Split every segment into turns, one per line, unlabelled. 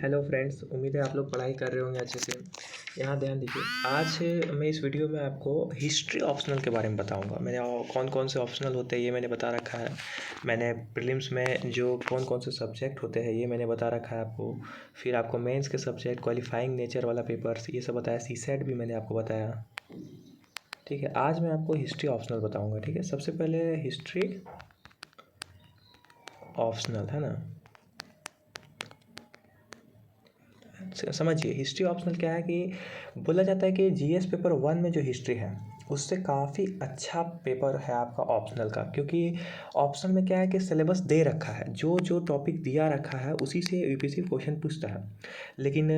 Hello friends, उम्मीद है आप लोग पढ़ाई कर रहे होंगे अच्छे से। यहाँ ध्यान दीजिए, आज मैं इस वीडियो में आपको हिस्ट्री ऑप्शनल के बारे में बताऊंगा। मैंने कौन कौन से ऑप्शनल होते हैं ये मैंने बता रखा है। मैंने प्रीलिम्स में जो कौन कौन से सब्जेक्ट होते हैं ये मैंने बता रखा है आपको। फिर आपको मेंस के सब्जेक्ट, क्वालिफाइंग नेचर वाला पेपर्स, ये सब बताया। सीसेट भी मैंने आपको बताया। ठीक है, आज मैं आपको हिस्ट्री ऑप्शनल बताऊँगा। ठीक है, सबसे पहले हिस्ट्री ऑप्शनल है ना। समझिए, हिस्ट्री ऑप्शनल क्या है कि बोला जाता है कि जीएस पेपर 1 में जो हिस्ट्री है उससे काफ़ी अच्छा पेपर है आपका ऑप्शनल का। क्योंकि ऑप्शनल में क्या है कि सिलेबस दे रखा है, जो जो टॉपिक दिया रखा है उसी से यूपीएससी क्वेश्चन पूछता है। लेकिन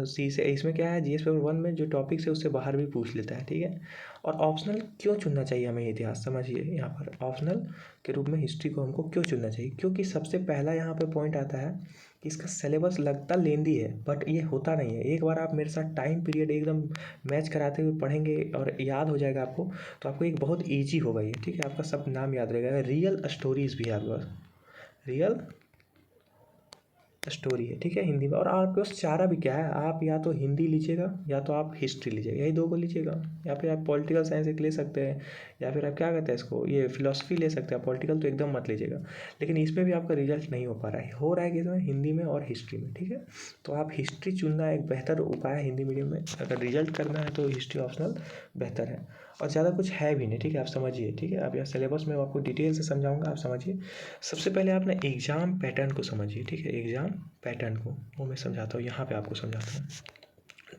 सी से इसमें क्या है, जीएस पेपर 1 में जो टॉपिक्स है उससे बाहर भी पूछ लेता है। ठीक है, और ऑप्शनल क्यों चुनना चाहिए हमें, इतिहास समझिए। यहाँ पर ऑप्शनल के रूप में हिस्ट्री को हमको क्यों चुनना चाहिए, क्योंकि सबसे पहला यहाँ पर पॉइंट आता है कि इसका सिलेबस लगता लेंदी है बट ये होता नहीं है। एक बार आप मेरे साथ टाइम पीरियड एकदम मैच कराते हुए पढ़ेंगे और याद हो जाएगा आपको, तो आपको एक बहुत ईजी होगा ये। ठीक है, आपका सब नाम याद रहेगा। रियल स्टोरीज भी है आपके पास, रियल स्टोरी है। ठीक है, हिंदी में। और आपके पास चारा भी क्या है, आप या तो हिंदी लीजिएगा या तो आप हिस्ट्री लीजिएगा, यही दो को लीजिएगा। या फिर आप पॉलिटिकल साइंस एक ले सकते हैं, या फिर आप क्या कहते हैं इसको, ये फिलोसफी ले सकते हैं। पॉलिटिकल तो एकदम मत लीजिएगा। लेकिन इसमें भी आपका रिजल्ट नहीं हो पा रहा है, हो रहा है कि इसमें हिंदी में और हिस्ट्री में। ठीक है, तो आप हिस्ट्री चुनना एक बेहतर उपाय है हिंदी मीडियम में। अगर रिजल्ट करना है तो हिस्ट्री ऑप्शनल बेहतर है, और ज़्यादा कुछ है भी नहीं। ठीक है, आप समझिए। ठीक है, आप यह सिलेबस में आपको डिटेल से समझाऊंगा, आप समझिए। सबसे पहले आप ना एग्ज़ाम पैटर्न को समझिए। ठीक है, एग्ज़ाम पैटर्न को वो मैं समझाता हूँ, यहाँ पे आपको समझाता हूँ।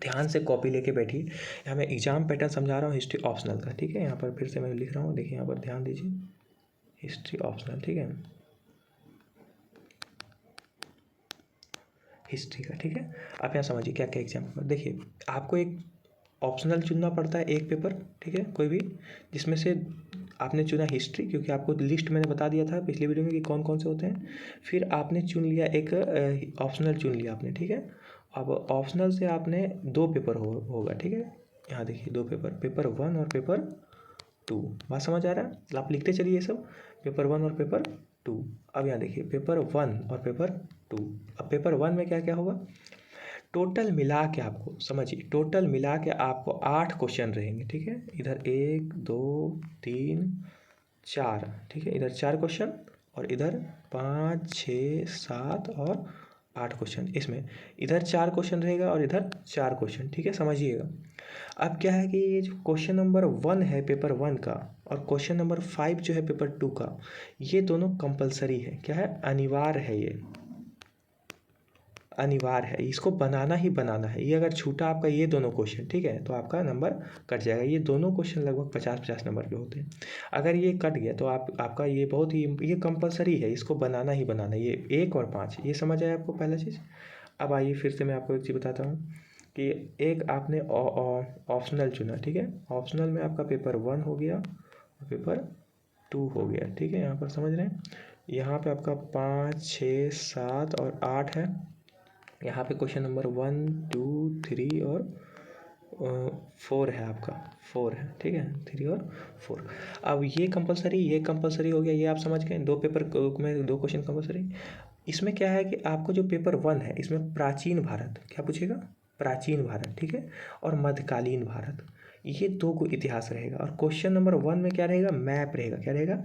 ध्यान से कॉपी लेके बैठिए। यहाँ मैं एग्ज़ाम पैटर्न समझा रहा हूँ हिस्ट्री ऑप्शनल का। ठीक है, यहाँ पर फिर से मैं लिख रहा हूँ, देखिए यहाँ पर ध्यान दीजिए, हिस्ट्री ऑप्शनल। ठीक है, हिस्ट्री का। ठीक है, आप यहाँ समझिए क्या क्या एग्जाम पेपर। देखिए, आपको एक ऑप्शनल चुनना पड़ता है, एक पेपर। ठीक है, कोई भी, जिसमें से आपने चुना हिस्ट्री, क्योंकि आपको लिस्ट मैंने बता दिया था पिछली वीडियो में कि कौन कौन से होते हैं। फिर आपने चुन लिया एक ऑप्शनल चुन लिया आपने। ठीक है, अब ऑप्शनल से आपने दो पेपर होगा। ठीक है, यहाँ देखिए दो पेपर, पेपर 1 और पेपर 2। बात समझ आ रहा है, आप लिखते चलिए ये सब, पेपर 1 और पेपर 2। अब यहाँ देखिए पेपर 1 और पेपर 2। अब पेपर 1 में क्या क्या होगा, टोटल मिला के आपको समझिए, टोटल मिला के आपको 8 क्वेश्चन रहेंगे। ठीक है, इधर 1 2 3 4। ठीक है, इधर 4 क्वेश्चन और इधर 5 6 7 और 8 क्वेश्चन। इसमें इधर 4 क्वेश्चन रहेगा और इधर 4 क्वेश्चन। ठीक है, समझिएगा। अब क्या है कि ये जो क्वेश्चन नंबर 1 है पेपर 1 का, और क्वेश्चन नंबर 5 जो है पेपर 2 का, ये दोनों कंपलसरी है। क्या है, अनिवार्य है। ये अनिवार्य है, इसको बनाना ही बनाना है। ये अगर छूटा आपका ये दोनों क्वेश्चन, ठीक है, तो आपका नंबर कट जाएगा। ये दोनों क्वेश्चन लगभग 50-50 नंबर के होते हैं। अगर ये कट गया तो आपका ये बहुत ही, ये कंपलसरी है, इसको बनाना ही बनाना है। ये 1 और 5, ये समझ आया आपको पहला चीज़। अब आइए फिर से मैं आपको एक चीज़ बताता हूँ कि एक आपने ऑप्शनल चुना। ठीक है, ऑप्शनल में आपका पेपर 1 हो गया और पेपर 2 हो गया। ठीक है, यहाँ पर समझ रहे हैं, यहाँ पे आपका 5 6 7 और 8 है। यहाँ पे क्वेश्चन नंबर 1 2 3 और 4 है, आपका 4 है। ठीक है, 3 और 4। अब ये कंपलसरी हो गया, ये आप समझ गए। दो पेपर में दो क्वेश्चन कंपलसरी। इसमें क्या है कि आपको जो पेपर 1 है इसमें प्राचीन भारत क्या पूछेगा, प्राचीन भारत। ठीक है, और मध्यकालीन भारत, ये दो को इतिहास रहेगा। और क्वेश्चन नंबर 1 में क्या रहेगा, मैप रहेगा। क्या रहेगा,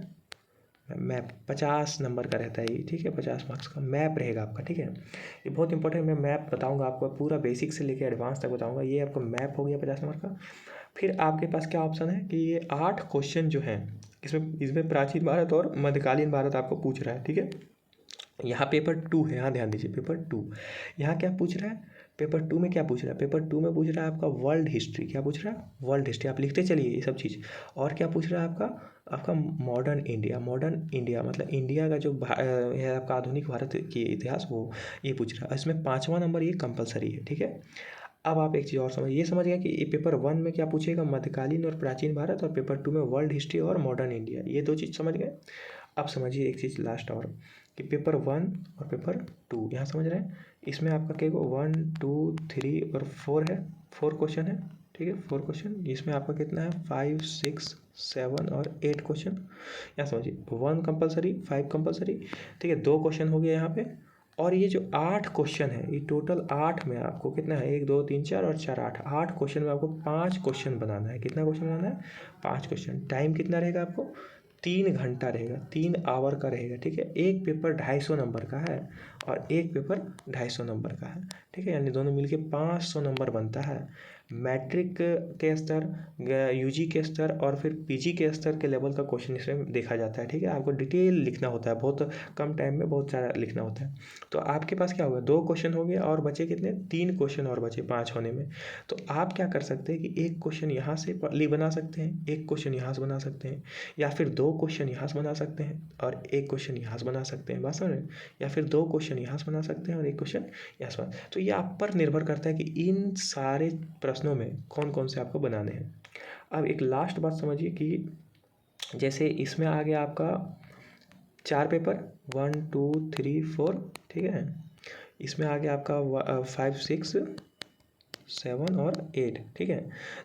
मैप। 50 नंबर का रहता है ये। ठीक है, 50 मार्क्स का मैप रहेगा आपका। ठीक है, ये बहुत इंपॉर्टेंट, मैं मैप बताऊंगा आपको, पूरा बेसिक से लेकर एडवांस तक बताऊंगा। ये आपका मैप हो गया 50 नंबर का। फिर आपके पास क्या ऑप्शन है कि ये 8 क्वेश्चन जो हैं, इसमें प्राचीन भारत और मध्यकालीन भारत आपको पूछ रहा है। ठीक है, यहाँ पेपर 2 है, यहाँ ध्यान दीजिए, पेपर 2 यहाँ क्या पूछ रहा है, पेपर 2 में क्या पूछ रहा है, पेपर 2 में पूछ रहा है आपका वर्ल्ड हिस्ट्री। क्या पूछ रहा है, वर्ल्ड हिस्ट्री। आप लिखते चलिए ये सब चीज़। और क्या पूछ रहा है आपका मॉडर्न इंडिया। मॉडर्न इंडिया मतलब इंडिया का जो है आपका आधुनिक भारत की इतिहास, वो ये पूछ रहा है। इसमें 5वां नंबर ये कंपलसरी है। ठीक है, अब आप एक चीज़ और समझ, ये समझ गया कि पेपर 1 में क्या पूछेगा, मध्यकालीन और प्राचीन भारत, और पेपर 2 में वर्ल्ड हिस्ट्री और मॉडर्न इंडिया। ये दो चीज़ समझ गए। अब समझिए एक चीज़ लास्ट और, कि पेपर 1 और पेपर 2 यहाँ समझ रहे हैं। इसमें आपका क्या 1 2 3 और 4 है, 4 क्वेश्चन है। ठीक है, 4 क्वेश्चन। इसमें आपका कितना है, 5 6 7 और 8 क्वेश्चन। यहाँ समझिए 1 कंपलसरी 5 कंपलसरी। ठीक है, 2 क्वेश्चन हो गया यहाँ पे, और ये जो 8 क्वेश्चन है, ये टोटल 8 में आपको कितना है, 1 2 3 4 और 4 8 क्वेश्चन में आपको 5 क्वेश्चन बनाना है। कितना क्वेश्चन बनाना है? 5 क्वेश्चन। टाइम कितना रहेगा आपको? 3 घंटा रहेगा, 3 आवर का रहेगा, ठीक है। एक पेपर 250 नंबर का है और एक पेपर 250 नंबर का है, ठीक है। यानी दोनों मिलके 500 नंबर बनता है। मैट्रिक के स्तर, यूजी के स्तर और फिर पीजी के स्तर के लेवल का क्वेश्चन इसमें देखा जाता है, ठीक है। आपको डिटेल लिखना होता है, बहुत कम टाइम में बहुत सारा लिखना होता है। तो आपके पास क्या होगा, 2 क्वेश्चन हो गए और बचे कितने, 3 क्वेश्चन और बचे 5 होने में। तो आप क्या कर सकते हैं कि एक क्वेश्चन यहाँ से बना सकते हैं, एक क्वेश्चन यहाँ से बना सकते हैं, या फिर 2 क्वेश्चन यहाँ से बना सकते हैं और एक क्वेश्चन यहाँ से बना सकते हैं, बात समझ रहे हैं? या फिर 2 क्वेश्चन यहाँ से बना सकते हैं और एक क्वेश्चन यहाँ से बना। तो ये आप पर निर्भर करता है कि इन सारे प्रश्नों में कौन कौन से आपको बनाने हैं। अब एक लास्ट बात समझिए कि जैसे इसमें आ गया आपका 4 पेपर, 1 2 3 4, ठीक है। इसमें आ गया आपका 5 6 7 और 8, ठीक है।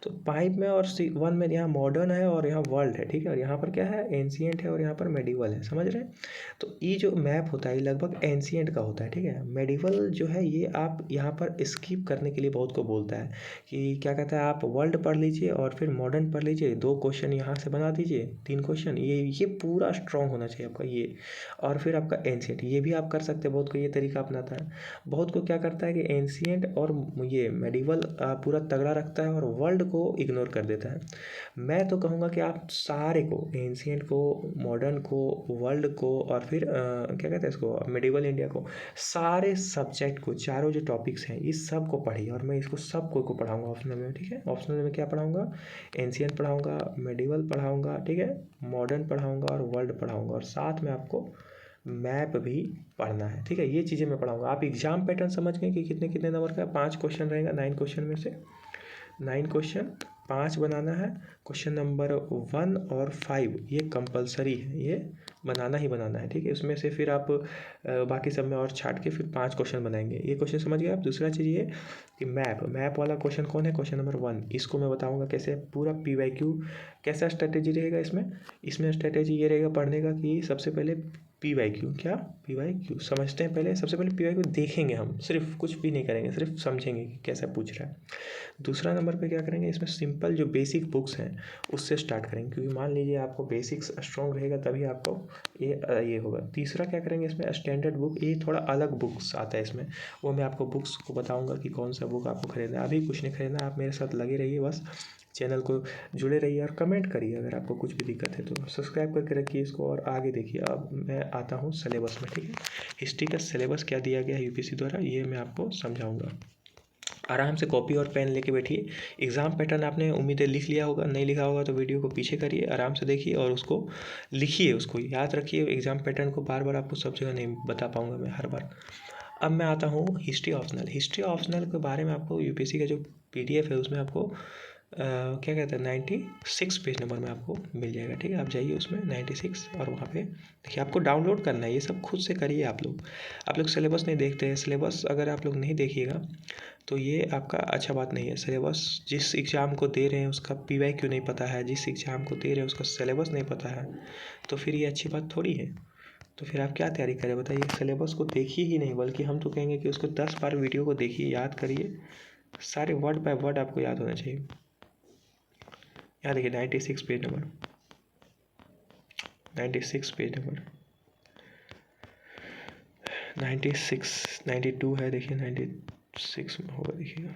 तो 5 में और 1 में यहाँ मॉडर्न है और यहाँ वर्ल्ड है, ठीक है। और यहाँ पर क्या है, एंशिएंट है और यहाँ पर मेडिवल है, समझ रहे हैं। तो ये जो मैप होता है ये लगभग एंशिएंट का होता है, ठीक है। मेडिवल जो है ये आप यहाँ पर स्किप करने के लिए बहुत को बोलता है कि क्या कहता है, आप वर्ल्ड पढ़ लीजिए और फिर मॉडर्न पढ़ लीजिए, 2 क्वेश्चन यहाँ से बना दीजिए, 3 क्वेश्चन, ये पूरा स्ट्रॉन्ग होना चाहिए आपका ये। और फिर आपका एंशिएंट, ये भी आप कर सकते हैं, बहुत को ये तरीका अपनाता है। बहुत को क्या करता है कि एंशिएंट और ये मेडिवल पूरा तगड़ा रखता है और वर्ल्ड को इग्नोर कर देता है। मैं तो कहूँगा कि आप सारे को, एंशिएंट को, मॉडर्न को, वर्ल्ड को और फिर क्या कहते हैं इसको, मेडिवल इंडिया को, सारे सब्जेक्ट को, चारों जो टॉपिक्स हैं इस सब को पढ़िए। और मैं इसको सबको को पढ़ाऊँगा ऑप्शनल में, ठीक है। ऑप्शनल में क्या पढ़ाऊँगा, एंशिएंट पढ़ाऊँगा, मेडिवल पढ़ाऊँगा, ठीक है, मॉडर्न पढ़ाऊँगा और वर्ल्ड पढ़ाऊँगा, और साथ में आपको मैप भी पढ़ना है, ठीक है। ये चीज़ें मैं पढ़ाऊँगा। आप एग्जाम पैटर्न समझ गए कि कितने कितने नंबर का, 5 क्वेश्चन रहेगा, 9 क्वेश्चन में से 9 क्वेश्चन 5 बनाना है। क्वेश्चन नंबर 1 और 5 ये कंपलसरी है, ये बनाना ही बनाना है, ठीक है। उसमें से फिर आप बाकी सब में और छाट के फिर 5 क्वेश्चन बनाएंगे। ये क्वेश्चन समझ गए आप। दूसरा चीज़ ये कि मैप वाला क्वेश्चन कौन है, क्वेश्चन नंबर 1, इसको मैं बताऊंगा कैसे पूरा PYQ कैसा स्ट्रेटेजी रहेगा इसमें स्ट्रेटेजी ये रहेगा पढ़ने का कि सबसे पहले PYQ, क्या PYQ समझते हैं पहले, सबसे पहले PYQ देखेंगे हम, सिर्फ कुछ भी नहीं करेंगे, सिर्फ समझेंगे कि कैसा पूछ रहा है। दूसरा नंबर पे क्या करेंगे, इसमें सिंपल जो बेसिक बुक्स हैं उससे स्टार्ट करेंगे, क्योंकि मान लीजिए आपको बेसिक्स स्ट्रॉन्ग रहेगा तभी आपको ये होगा। तीसरा क्या करेंगे, इसमें स्टैंडर्ड बुक, ये थोड़ा अलग बुक्स आता है इसमें, वो मैं आपको बुक्स को बताऊंगा कि कौन सा बुक आपको खरीदना है। अभी कुछ नहीं खरीदना, आप मेरे साथ लगे रहिए, बस चैनल को जुड़े रहिए और कमेंट करिए अगर आपको कुछ भी दिक्कत है तो, सब्सक्राइब करके रखिए इसको और आगे देखिए। अब मैं आता हूँ सिलेबस में, ठीक है। हिस्ट्री का सिलेबस क्या दिया गया है यूपीएससी द्वारा, ये मैं आपको समझाऊंगा। आराम से कॉपी और पेन लेके बैठिए। एग्ज़ाम पैटर्न आपने उम्मीद है लिख लिया होगा, नहीं लिखा होगा तो वीडियो को पीछे करिए, आराम से देखिए और उसको लिखिए, उसको याद रखिए। एग्ज़ाम पैटर्न को बार बार आपको सब जगह नहीं बता पाऊँगा मैं हर बार। अब मैं आता हूँ हिस्ट्री ऑप्शनल। हिस्ट्री ऑप्शनल के बारे में आपको यूपीएससी का जो PDF है उसमें आपको क्या कहते हैं 96 पेज नंबर में आपको मिल जाएगा, ठीक है। आप जाइए उसमें 96 और वहाँ पे देखिए, आपको डाउनलोड करना है, ये सब खुद से करिए। आप लोग सिलेबस नहीं देखते हैं। सिलेबस अगर आप लोग नहीं देखिएगा तो ये आपका अच्छा बात नहीं है। सिलेबस जिस एग्ज़ाम को दे रहे हैं उसका PYQ नहीं पता है, जिस एग्ज़ाम को दे रहे हैं उसका सिलेबस नहीं पता है, तो फिर ये अच्छी बात थोड़ी है। तो फिर आप क्या तैयारी करें बताइए। सिलेबस को देखिए ही नहीं, बल्कि हम तो कहेंगे कि उसको 10 बार वीडियो को देखिए, याद करिए, सारे वर्ड बाय वर्ड आपको याद होना चाहिए। यहाँ देखिए 96 पेज नंबर, 96 पेज नंबर 96 92 है, देखिए 96 में होगा, देखिएगा।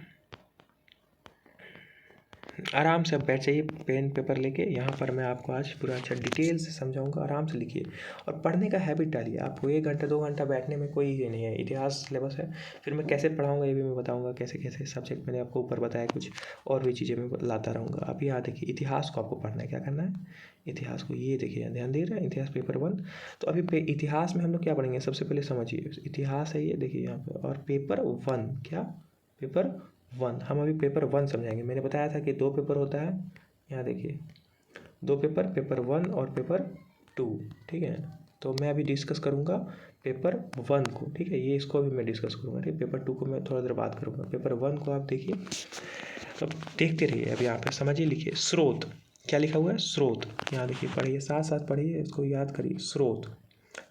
आराम से आप बैठ जाइए पेन पेपर लेके, यहाँ पर मैं आपको आज पूरा अच्छा डिटेल से समझाऊंगा। आराम से लिखिए और पढ़ने का हैबिट डालिए। आपको 1 घंटा 2 घंटा बैठने में कोई ये नहीं है। इतिहास सिलेबस है, फिर मैं कैसे पढ़ाऊंगा ये भी मैं बताऊंगा, कैसे कैसे सब्जेक्ट मैंने आपको ऊपर बताया, कुछ और भी चीज़ें मैं लाता रहूँगा। आप यहाँ देखिए, इतिहास को आपको पढ़ना है, क्या करना है, इतिहास को। ये देखिए ध्यान दे रहे हैं, इतिहास पेपर 1। तो अभी इतिहास में हम लोग क्या पढ़ेंगे, सबसे पहले समझिए इतिहास है ये, देखिए यहाँ पर, और पेपर 1 क्या, पेपर 1 हम अभी पेपर 1 समझाएंगे। मैंने बताया था कि 2 पेपर होता है, यहाँ देखिए 2 पेपर, पेपर 1 और पेपर 2, ठीक है। तो मैं अभी डिस्कस करूँगा पेपर 1 को, ठीक है। ये इसको अभी मैं डिस्कस करूँगा, ठीक है। पेपर 2 को मैं थोड़ा देर बात करूँगा। पेपर 1 को आप देखिए, अब देखते रहिए। अब यहाँ पे समझिए, लिखिए स्रोत, क्या लिखा हुआ है, स्रोत। यहाँ देखिए, पढ़िए, साथ साथ पढ़िए, इसको याद करिए। स्रोत,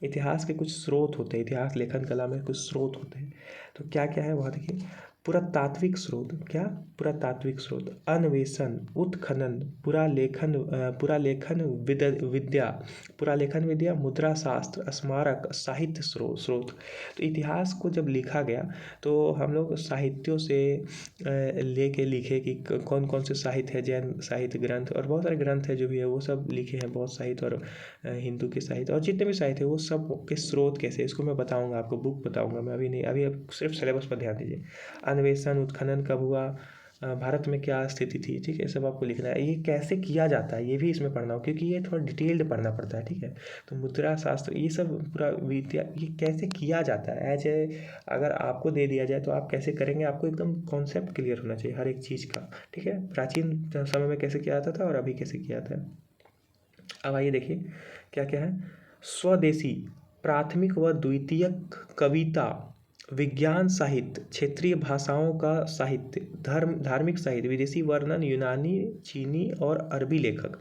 इतिहास के कुछ स्रोत होते हैं, इतिहास लेखन कला में कुछ स्रोत होते हैं। तो क्या क्या है वहाँ देखिए। पुरातात्विक स्रोत, क्या? पुरातात्विक स्रोत, अन्वेषण, उत्खनन, विद्या, पुरालेखन विद्या, मुद्रा शास्त्र, स्मारक, साहित्य स्रोत। तो इतिहास को जब लिखा गया तो हम लोग साहित्यों से लेके लिखे कि कौन कौन से साहित्य है, जैन साहित्य ग्रंथ और बहुत सारे ग्रंथ है जो भी है वो सब लिखे हैं, बहुत साहित्य और हिंदू के साहित्य और जितने भी साहित्य है वो सब के स्रोत कैसे, इसको मैं बताऊंगा आपको, बुक बताऊंगा मैं, अभी नहीं, अभी अब सिर्फ सिलेबस पर ध्यान दीजिए। अन्वेषण, उत्खनन कब हुआ, भारत में क्या स्थिति थी, ठीक है, सब आपको लिखना है। ये कैसे किया जाता है ये भी इसमें पढ़ना हो, क्योंकि ये थोड़ा डिटेल्ड पढ़ना पड़ता है, ठीक है। तो मुद्रा शास्त्र ये सब पूरा विद्या, ये कैसे किया जाता है एज ए, अगर आपको दे दिया जाए तो आप कैसे करेंगे, आपको एकदम कॉन्सेप्ट क्लियर होना चाहिए हर एक चीज़ का, ठीक है। प्राचीन समय में कैसे किया जाता था और अभी कैसे किया जाता है। अब आइए देखिए क्या क्या है। स्वदेशी, प्राथमिक व द्वितीयक कविता, विज्ञान साहित्य, क्षेत्रीय भाषाओं का साहित्य, धार्मिक साहित्य, विदेशी वर्णन, यूनानी, चीनी और अरबी लेखक।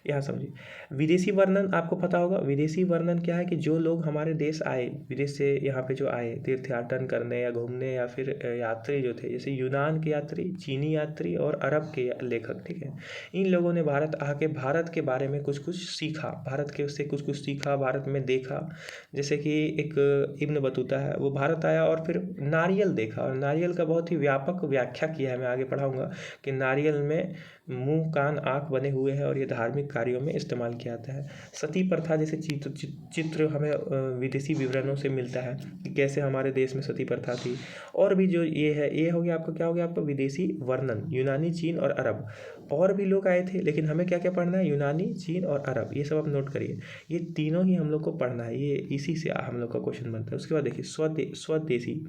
यहाँ समझिए, विदेशी वर्णन आपको पता होगा, विदेशी वर्णन क्या है कि जो लोग हमारे देश आए, विदेश से यहाँ पे जो आए तीर्थयाटन करने या घूमने या फिर यात्री जो थे, जैसे यूनान के यात्री, चीनी यात्री और अरब के लेखक, ठीक है। इन लोगों ने भारत आके भारत के बारे में कुछ कुछ सीखा, भारत के उससे कुछ कुछ सीखा, भारत में देखा। जैसे कि एक इब्न बतूता है, वो भारत आया और फिर नारियल देखा और नारियल का बहुत ही व्यापक व्याख्या किया है, मैं आगे पढ़ाऊंगा कि नारियल में मुंह कान आँख बने हुए हैं और ये धार्मिक कार्यों में इस्तेमाल किया जाता है। सती प्रथा जैसे चित्र हमें विदेशी विवरणों से मिलता है कि कैसे हमारे देश में सती प्रथा थी। और भी जो ये है, ये हो गया आपका, क्या हो गया आपका विदेशी वर्णन, यूनानी, चीन और अरब। और भी लोग आए थे लेकिन हमें क्या क्या पढ़ना है, यूनानी, चीन और अरब, ये सब आप नोट करिए। ये तीनों ही हम लोग को पढ़ना है, ये इसी से हम लोग का क्वेश्चन बनता है। उसके बाद देखिए स्वदेशी,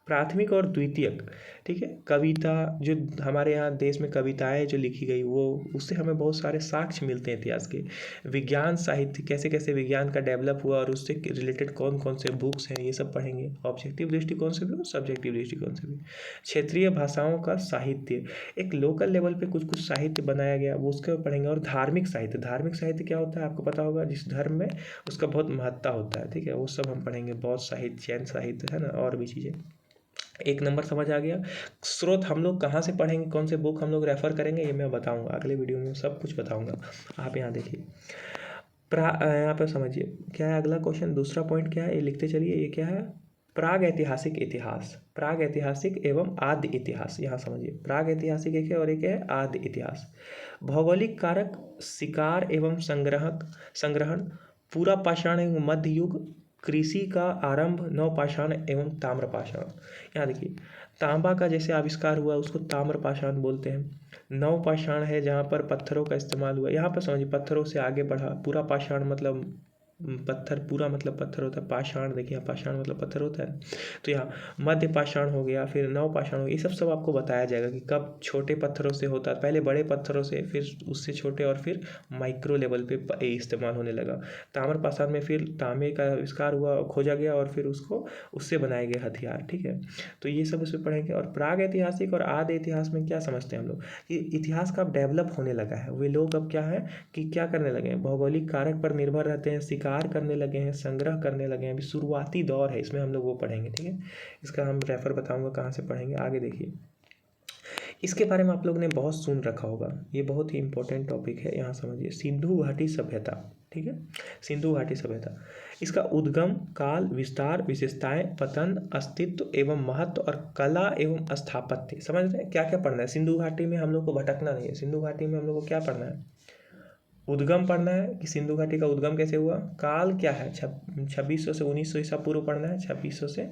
प्राथमिक और द्वितीयक, ठीक है। कविता, जो हमारे यहाँ देश में कविताएं जो लिखी गई वो, उससे हमें बहुत सारे साक्ष्य मिलते हैं इतिहास के। विज्ञान साहित्य, कैसे कैसे विज्ञान का डेवलप हुआ और उससे रिलेटेड कौन कौन से बुक्स हैं, ये सब पढ़ेंगे, ऑब्जेक्टिव दृष्टिकोण से भी और सब्जेक्टिव दृष्टिकोण से भी। क्षेत्रीय भाषाओं का साहित्य, एक लोकल लेवल पे कुछ कुछ साहित्य बनाया गया वो उसके पढ़ेंगे। और धार्मिक साहित्य, धार्मिक साहित्य क्या होता है आपको पता होगा, जिस धर्म में उसका बहुत महत्ता होता है, ठीक है, वो सब हम पढ़ेंगे। बौद्ध साहित्य, जैन साहित्य, है ना, और भी चीज़ें। एक नंबर समझ आ गया। स्रोत हम लोग कहाँ से पढ़ेंगे, कौन से बुक हम लोग रेफर करेंगे, ये मैं बताऊंगा अगले वीडियो में, सब कुछ बताऊंगा। आप यहाँ देखिए, यहाँ पर समझिए क्या है अगला क्वेश्चन, दूसरा पॉइंट क्या है, ये लिखते चलिए। ये क्या है, प्राग ऐतिहासिक इतिहास, प्राग ऐतिहासिक एवं आद्य इतिहास। यहाँ समझिए, प्राग ऐतिहासिक एक है और एक है आद्य इतिहास। भौगोलिक कारक, शिकार एवं संग्रहण, पूरा पाषाण एवं मध्य युग, कृषि का आरंभ, नवपाषाण एवं ताम्रपाषाण। यहाँ देखिए, तांबा का जैसे आविष्कार हुआ उसको ताम्रपाषाण बोलते हैं। नवपाषाण है जहाँ पर पत्थरों का इस्तेमाल हुआ, यहाँ पर समझिए पत्थरों से आगे बढ़ा। पूरा पाषाण मतलब पत्थर, पूरा मतलब पत्थर होता है, पाषाण देखिए, पाषाण मतलब पत्थर होता है। तो यहाँ मध्य पाषाण हो गया, फिर नव पाषाण हो गया, ये सब आपको बताया जाएगा कि कब छोटे पत्थरों से होता है, पहले बड़े पत्थरों से, फिर उससे छोटे और फिर माइक्रो लेवल पे इस्तेमाल होने लगा। ताम्र पाषाण में फिर तांबे का आविष्कार हुआ, खोजा गया और फिर उसको उससे बनाए गए हथियार, ठीक है। तो ये सब इसमें पढ़ेंगे। और प्राग ऐतिहासिक और आद्य इतिहास में क्या समझते हैं हम लोग कि इतिहास का अब डेवलप होने लगा है, वे लोग अब क्या है कि क्या करने लगे हैं, भौगोलिक कारक पर निर्भर रहते हैं, शिकार करने लगे हैं, संग्रह करने लगे हैं। अभी शुरुआती दौर है, इसमें हम लोग वो पढ़ेंगे, ठीक है। इसका हम रेफर बताऊंगा कहाँ से पढ़ेंगे, आगे देखिए। इसके बारे में आप लोगों ने बहुत सुन रखा होगा, ये बहुत ही इंपॉर्टेंट टॉपिक है, यहाँ समझिए। सिंधु घाटी सभ्यता, ठीक है, सिंधु घाटी सभ्यता, इसका उद्गम काल, विस्तार, विशेषताएं, पतन, अस्तित्व एवं महत्व और कला एवं स्थापत्य। समझ रहे हैं क्या क्या पढ़ना है सिंधु घाटी में, हम लोग को भटकना नहीं है। सिंधु घाटी में हम लोग को क्या पढ़ना है, उद्गम पढ़ना है कि सिंधु घाटी का उद्गम कैसे हुआ, काल क्या है, 2600 से 1900 ईसा पूर्व पढ़ना है, 2600 से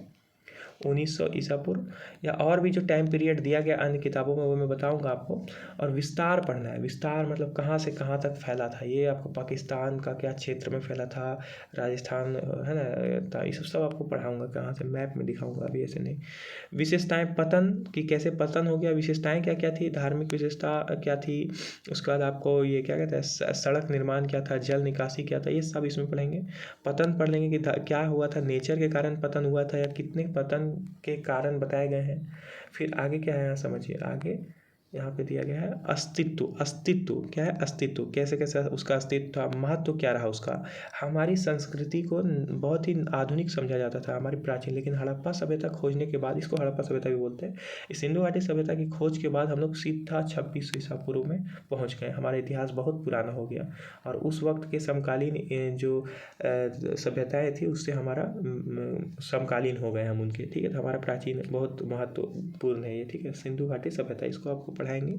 1900 ईसा पूर्व, या और भी जो टाइम पीरियड दिया गया अन्य किताबों में वो मैं बताऊंगा आपको। और विस्तार पढ़ना है, विस्तार मतलब कहाँ से कहाँ तक फैला था, ये आपको पाकिस्तान का क्या क्षेत्र में फैला था, राजस्थान, है ना, ये सब आपको पढ़ाऊंगा, कहाँ से मैप में दिखाऊंगा, अभी ऐसे नहीं। विशेषताएं, पतन की कैसे पतन हो गया, विशेषताएं क्या क्या थी, धार्मिक विशेषता क्या थी, उसके बाद आपको ये क्या कहते हैं, सड़क निर्माण क्या था, जल निकासी क्या था, ये सब इसमें पढ़ेंगे। पतन पढ़ लेंगे कि क्या हुआ था, नेचर के कारण पतन हुआ था या कितने पतन के कारण बताए गए हैं। फिर आगे क्या है यहाँ समझिए, आगे यहाँ पे दिया गया है अस्तित्व। अस्तित्व क्या है? अस्तित्व कैसे कैसे उसका अस्तित्व था, महत्व क्या रहा उसका। हमारी संस्कृति को बहुत ही आधुनिक समझा जाता था, हमारी प्राचीन, लेकिन हड़प्पा सभ्यता खोजने के बाद, इसको हड़प्पा सभ्यता भी बोलते हैं, इस सिंधु घाटी सभ्यता की खोज के बाद हम लोग सीधा 26 ईसा पूर्व में पहुँच गए। हमारा इतिहास बहुत पुराना हो गया और उस वक्त के समकालीन जो सभ्यताएँ थी उससे हमारा समकालीन हो गए हम उनके, ठीक है। तो हमारा प्राचीन बहुत महत्वपूर्ण है ये, ठीक है। सिंधु घाटी सभ्यता, इसको आपको पढ़ाएंगे।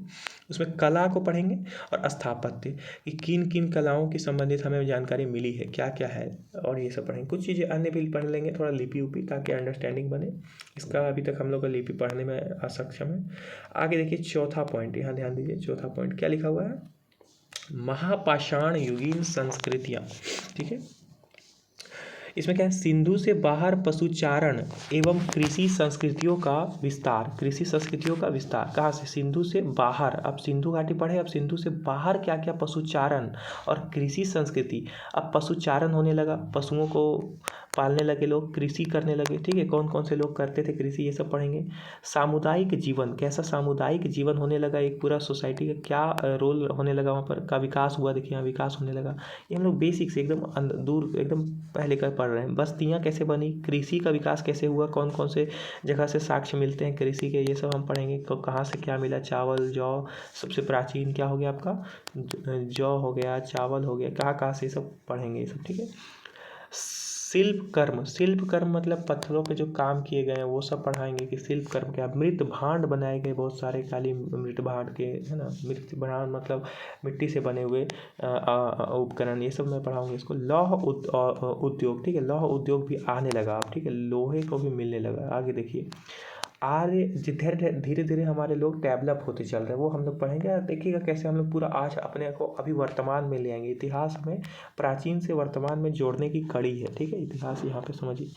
उसमें कला को पढ़ेंगे और स्थापत्य कि किन किन कलाओं की संबंधित हमें जानकारी मिली है, क्या क्या है, और ये सब पढ़ेंगे। कुछ चीज़ें अन्य भी पढ़ लेंगे, थोड़ा लिपि उपी, ताकि अंडरस्टैंडिंग बने। इसका अभी तक हम लोग का लिपि पढ़ने में असक्षम है। आगे देखिए चौथा पॉइंट, यहाँ ध्यान दीजिए। चौथा पॉइंट क्या लिखा हुआ है? महापाषाण युगीन संस्कृतियाँ, ठीक है। इसमें क्या है? सिंधु से बाहर पशुचारण एवं कृषि संस्कृतियों का विस्तार। कृषि संस्कृतियों का विस्तार कहाँ से? सिंधु से बाहर। अब सिंधु घाटी पढ़े, अब सिंधु से बाहर क्या क्या? पशुचारण और कृषि संस्कृति। अब पशुचारण होने लगा, पशुओं को पालने लगे लोग, कृषि करने लगे, ठीक है। कौन कौन से लोग करते थे कृषि, ये सब पढ़ेंगे। सामुदायिक जीवन, कैसा सामुदायिक जीवन होने लगा, एक पूरा सोसाइटी का क्या रोल होने लगा वहाँ पर, का विकास हुआ। देखिए यहाँ विकास होने लगा। ये हम लोग बेसिक से एकदम दूर, एकदम पहले का पढ़ रहे हैं। बस्तियाँ कैसे बनी, कृषि का विकास कैसे हुआ, कौन कौन से जगह से साक्ष्य मिलते हैं कृषि के, ये सब हम पढ़ेंगे। कहाँ से क्या मिला, चावल, जौ, सबसे प्राचीन क्या हो गया आपका? जौ हो गया, चावल हो गया, कहाँ कहाँ से सब पढ़ेंगे ये सब, ठीक है। शिल्प कर्म, शिल्प कर्म मतलब पत्थरों पे जो काम किए गए हैं वो सब पढ़ाएंगे कि शिल्प कर्म क्या। मृत भांड बनाए गए बहुत सारे, काली मृत भांड के, है ना। मृत भांड मतलब मिट्टी से बने हुए उपकरण, ये सब मैं पढ़ाऊँगा इसको। लौह उद्योग, ठीक है। लौह उद्योग भी आने लगा अब, ठीक है। लोहे को भी मिलने लगा। आगे देखिए आर्य धीरे धीरे हमारे लोग डेवलप होते चल रहे हैं, वो हम लोग पढ़ेंगे। और देखिएगा कैसे हम लोग पूरा आज अपने को अभी वर्तमान में ले आएंगे। इतिहास में प्राचीन से वर्तमान में जोड़ने की कड़ी है, ठीक है। इतिहास यहाँ पे समझिए,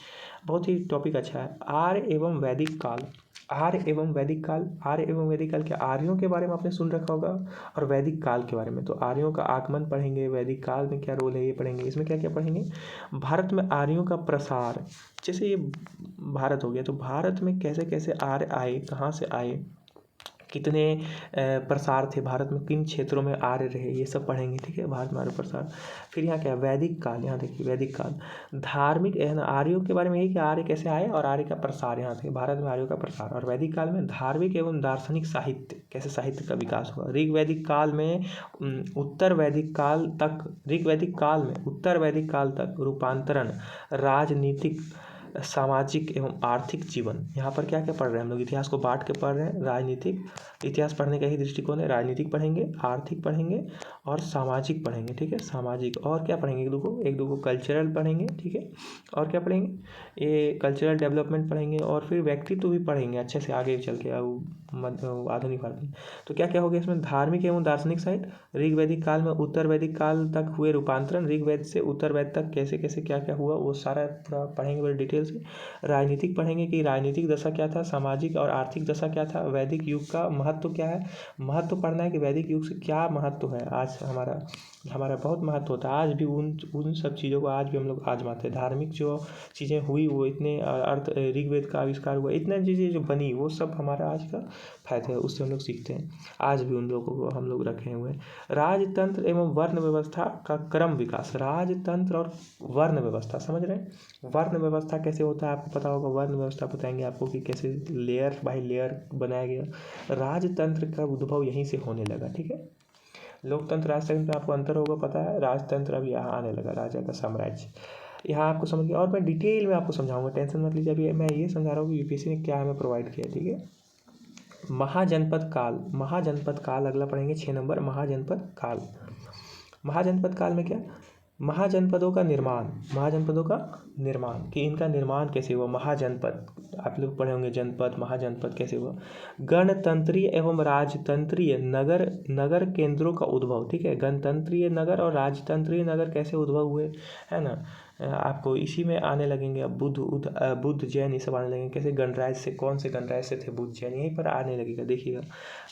बहुत ही टॉपिक अच्छा है। आर्य एवं वैदिक काल। आर्य एवं वैदिक काल, आर्य एवं वैदिक काल क्या? आर्यों के बारे में आपने सुन रखा होगा, और वैदिक काल के बारे में। तो आर्यों का आगमन पढ़ेंगे, वैदिक काल में क्या रोल है ये पढ़ेंगे। इसमें क्या क्या पढ़ेंगे? भारत में आर्यों का प्रसार, जैसे ये भारत हो गया, तो भारत में कैसे कैसे आर्य आए, कहाँ से आए, कितने प्रसार थे भारत में, किन क्षेत्रों में आर्य रहे, ये सब पढ़ेंगे, ठीक है। भारत में आर्य प्रसार। फिर यहाँ क्या है? वैदिक काल। यहाँ देखिए वैदिक काल, धार्मिक आर्यों के बारे में यही कि आर्य कैसे आए और आर्य का प्रसार। यहाँ देखिए भारत में आर्यों का प्रसार। और वैदिक काल में धार्मिक एवं दार्शनिक साहित्य, कैसे साहित्य का विकास हुआ। ऋग वैदिक काल में उत्तर वैदिक काल तक, ऋग वैदिक काल में उत्तर वैदिक काल तक रूपांतरण, राजनीतिक, सामाजिक एवं आर्थिक जीवन। यहाँ पर क्या क्या पढ़ रहे हैं हम लोग? इतिहास को बांट के पढ़ रहे हैं। राजनीतिक, इतिहास पढ़ने का ही दृष्टिकोण है। राजनीतिक पढ़ेंगे, आर्थिक पढ़ेंगे और सामाजिक पढ़ेंगे, ठीक है। सामाजिक और क्या पढ़ेंगे? एक दो को कल्चरल पढ़ेंगे, ठीक है। और क्या पढ़ेंगे? ये कल्चरल डेवलपमेंट पढ़ेंगे और फिर व्यक्तित्व भी पढ़ेंगे अच्छे से आगे चल के आधुनिक भारत में। तो क्या क्या हो गया इसमें? धार्मिक एवं दार्शनिक साहित्य, ऋग वैदिक काल में उत्तर वैदिक काल तक हुए रूपांतरण, ऋग वैद से उत्तर वैद तक कैसे कैसे क्या क्या हुआ, वो सारा पूरा पढ़ेंगे बड़े डिटेल से। राजनीतिक पढ़ेंगे कि राजनीतिक दशा क्या था, सामाजिक और आर्थिक दशा क्या था, वैदिक युग का महत्व क्या है। महत्व पढ़ना है कि वैदिक युग से क्या महत्व है। आज हमारा बहुत महत्व होता है। आज भी उन सब चीज़ों को आज भी हम लोग आजमाते हैं। धार्मिक जो चीज़ें हुई वो इतने अर्थ, ऋग्वेद का आविष्कार हुआ, इतने चीज़ें जो बनी वो सब हमारा आज का फायदा है, उससे हम लोग सीखते हैं। आज भी उन लोगों को हम लोग रखे हुए हैं। राजतंत्र एवं वर्ण व्यवस्था का क्रम विकास। राजतंत्र और वर्ण व्यवस्था, समझ रहे हैं? वर्ण व्यवस्था कैसे होता है आपको पता होगा। वर्ण व्यवस्था बताएंगे आपको कि कैसे लेयर बाय लेयर बनाया गया। राजतंत्र का उद्भव यहीं से होने लगा, ठीक है। लोकतंत्र राजतंत्र में आपको अंतर होगा पता है। राजतंत्र अब यहाँ आने लगा, राजा का साम्राज्य। यहाँ आपको समझ गया और मैं डिटेल में आपको समझाऊंगा, टेंशन मत लीजिए। अभी मैं ये समझा रहा हूँ कि यूपीएससी ने क्या हमें प्रोवाइड किया, ठीक है। महाजनपद काल, महाजनपद काल अगला पढ़ेंगे 6 नंबर। महाजनपद काल, महाजनपद काल में क्या? महाजनपदों का निर्माण, महाजनपदों का निर्माण कि इनका निर्माण कैसे हुआ। महाजनपद आप लोग पढ़े होंगे, जनपद, महाजनपद कैसे हुआ। गणतंत्रीय एवं राजतंत्रीय नगर केंद्रों का उद्भव, ठीक है। गणतंत्रीय नगर और राजतंत्रीय नगर कैसे उद्भव हुए, है ना। आपको इसी में आने लगेंगे। अब बुद्ध जैन ये सब आने लगेंगे। कैसे गणराज्य से, कौन से गणराज्य से थे बुद्ध जैन, यहीं पर आने लगेगा। देखिएगा,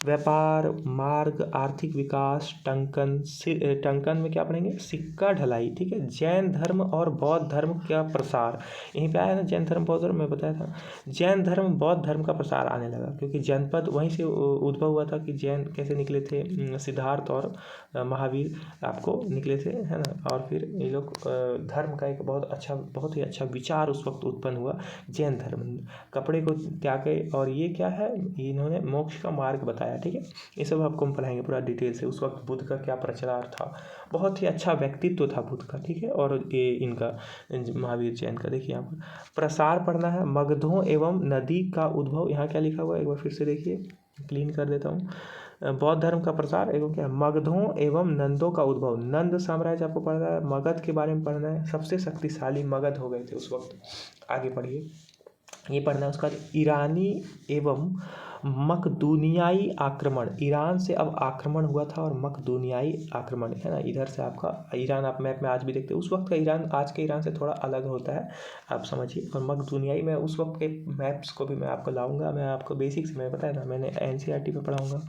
व्यापार मार्ग, आर्थिक विकास, टंकन में क्या पढ़ेंगे, सिक्का ढलाई, ठीक है। जैन धर्म और बौद्ध धर्म का प्रसार, यहीं पे आया ना, जैन धर्म बौद्ध धर्म, मैं बताया था। जैन धर्म बौद्ध धर्म का प्रसार आने लगा, क्योंकि जनपद वहीं से उद्भव हुआ था कि जैन कैसे निकले थे, सिद्धार्थ और महावीर आपको निकले थे, है ना। और फिर ये लोग धर्म का एक बहुत ही अच्छा विचार उस वक्त उत्पन्न हुआ, जैन धर्म। कपड़े को त्यागे, और ये क्या है, इन्होंने मोक्ष का मार्ग बताया, ठीक है। ये सब आपको हम पढ़ाएंगे पूरा डिटेल से। उस वक्त बुद्ध का क्या प्रचार था, बहुत ही अच्छा व्यक्तित्व था बुद्ध का, ठीक है। और ये इनका महावीर जैन का, देखिए यहाँ पर प्रसार पढ़ना है। मगधों एवं नदी का उद्भव, यहाँ क्या लिखा हुआ है एक बार फिर से देखिए, क्लीन कर देता हूँ। बौद्ध धर्म का प्रसार एवं क्या, मगधों एवं नंदों का उद्भव, नंद साम्राज्य आपको पढ़ना है। मगध के बारे में पढ़ना है, सबसे शक्तिशाली मगध हो गए थे उस वक्त। आगे पढ़िए, ये पढ़ना है। उसका ईरानी एवं मकदूनियाई आक्रमण, ईरान से अब आक्रमण हुआ था, और मकदूनियाई आक्रमण, है ना। इधर से आपका ईरान, आप मैप में आज भी देखते हैं, उस वक्त का ईरान आज के ईरान से थोड़ा अलग होता है, आप समझिए। और मकदूनियाई में उस वक्त के मैप्स को भी मैं आपको लाऊंगा, मैं आपको बेसिक से, मैं बताया ना, मैंने NCERT में पढ़ाऊंगा,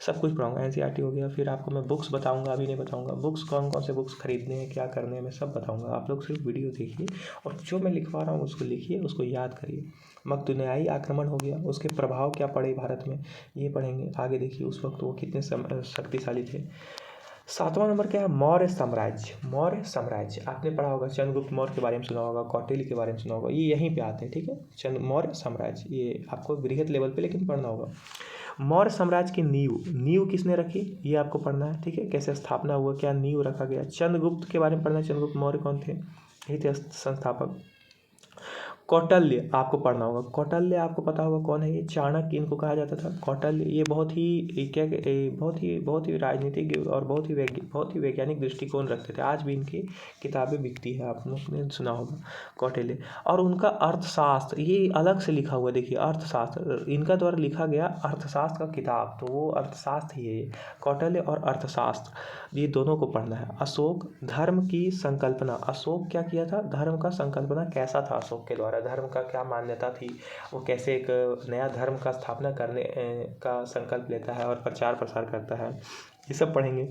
सब कुछ पढ़ाऊंगा। NCERT हो गया, फिर आपको मैं बुक्स बताऊंगा, अभी नहीं बताऊंगा बुक्स, कौन कौन से बुक्स खरीदने हैं, क्या करने हैं, मैं सब बताऊंगा। आप लोग सिर्फ वीडियो देखिए, और जो मैं लिखवा रहा हूँ उसको लिखिए, उसको याद करिए। मकदूनियाई आक्रमण हो गया, उसके प्रभाव क्या पड़े भारत में, ये पढ़ेंगे। आगे देखिए, उस वक्त वो कितने शक्तिशाली थे। 7वां नंबर क्या है, मौर्य साम्राज्य। मौर्य साम्राज्य आपने पढ़ा होगा, चंद्रगुप्त मौर्य के बारे में सुना होगा, कौटिल्य के बारे में सुना होगा, ये यहीं पे आते हैं, ठीक है। मौर्य साम्राज्य ये आपको बृहद लेवल पे लेकिन पढ़ना होगा। मौर्य साम्राज्य की नींव किसने रखी, ये आपको पढ़ना है, ठीक है। कैसे स्थापना हुआ, क्या नींव रखा गया। चंद्रगुप्त के बारे में पढ़ना है, चंद्रगुप्त मौर्य कौन थे, यही थे संस्थापक। कौटिल्य आपको पढ़ना होगा। कौटिल्य आपको पता होगा कौन है, ये चाणक्य इनको कहा जाता था। कौटिल्य ये बहुत ही राजनीतिक और बहुत ही वैज्ञानिक दृष्टिकोण रखते थे। आज भी इनकी किताबें बिकती है, आप लोग ने सुना होगा कौटिल्य। और उनका अर्थशास्त्र ये अलग से लिखा हुआ है, देखिए अर्थशास्त्र इनका द्वारा लिखा गया अर्थशास्त्र का किताब, तो वो अर्थशास्त्र ही है कौटिल्य। और अर्थशास्त्र ये दोनों को पढ़ना है। अशोक, धर्म की संकल्पना, अशोक क्या किया था, धर्म का संकल्पना कैसा था अशोक के द्वारा, धर्म का क्या मान्यता थी, वो कैसे एक नया धर्म का स्थापना करने का संकल्प लेता है और प्रचार प्रसार करता है, ये सब पढ़ेंगे।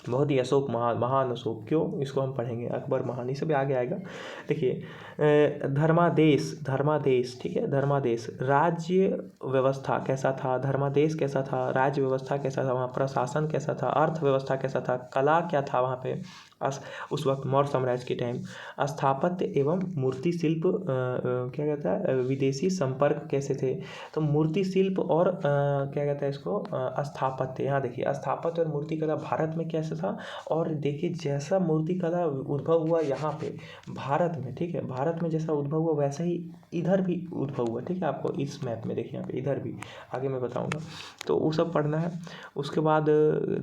बहुत ही अशोक महान अशोक, क्यों, इसको हम पढ़ेंगे। अकबर महान, ये सब आगे आएगा। देखिए धर्मादेश, ठीक है। धर्मादेश, राज्य व्यवस्था कैसा था, धर्मादेश कैसा था, राज्य व्यवस्था कैसा था, वहाँ प्रशासन कैसा था, अर्थव्यवस्था कैसा था, कला क्या था वहाँ पे उस वक्त मौर्य साम्राज्य के टाइम। स्थापत्य एवं मूर्ति शिल्प, क्या कहता है, विदेशी संपर्क कैसे थे, तो मूर्ति शिल्प और क्या कहता है इसको, स्थापत्य। यहाँ देखिए, स्थापत्य और मूर्ति कला भारत में कैसे था, और देखिए जैसा मूर्ति कला उद्भव हुआ यहाँ पे भारत में, ठीक है, भारत में जैसा उद्भव हुआ वैसा ही इधर भी उद्भव हुआ, ठीक है। आपको इस मैप में देखिए, यहाँ पे इधर भी आगे मैं बताऊँगा, तो वो सब पढ़ना है। उसके बाद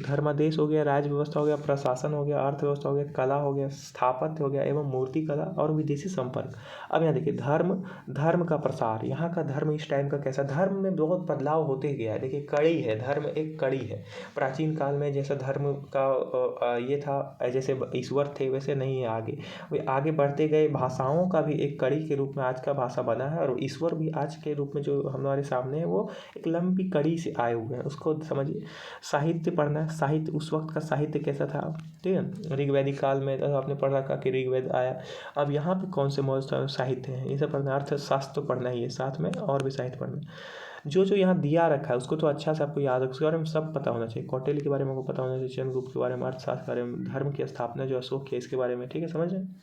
धर्मादेश हो गया, राज्य व्यवस्था हो गया, प्रशासन हो गया, अर्थव्यवस्था हो गया, कला हो गया, स्थापत्य हो गया एवं मूर्ति कला और विदेशी संपर्क। अब यहाँ देखिए धर्म का प्रसार, यहाँ का धर्म इस टाइम का कैसा, धर्म में बहुत बदलाव होते गया है। देखिए कड़ी है, धर्म एक कड़ी है। प्राचीन काल में जैसा धर्म का ये था, जैसे ईश्वर थे वैसे नहीं है आगे, वे आगे बढ़ते गए। भाषाओं का भी एक कड़ी के रूप में आज का भाषा बना है, और ईश्वर भी आज के रूप में जो हमारे सामने है वो एक लंबी कड़ी से आए हुए हैं, उसको समझिए। साहित्य पढ़ना है, साहित्य उस वक्त का साहित्य कैसा था, ठीक है। ऋग्वैदिक काल में आपने पढ़ रखा कि ऋग्वेद आया, अब यहाँ पे कौन से मौजूद साहित्य हैं, ये सब पढ़ना। अर्थशास्त्र पढ़ना ही है साथ में, और भी साहित्य पढ़ना। जो यहाँ दिया रखा है उसको तो अच्छा से आपको याद है, उसके बारे में सब पता होना चाहिए। कौटिल्य के बारे में आपको पता होना चाहिए, चंद्रगुप्त के बारे में, अर्थशास्त्र के बारे में, धर्म की स्थापना जो अशोक की इसके बारे में, ठीक है, समझ रहे हैं।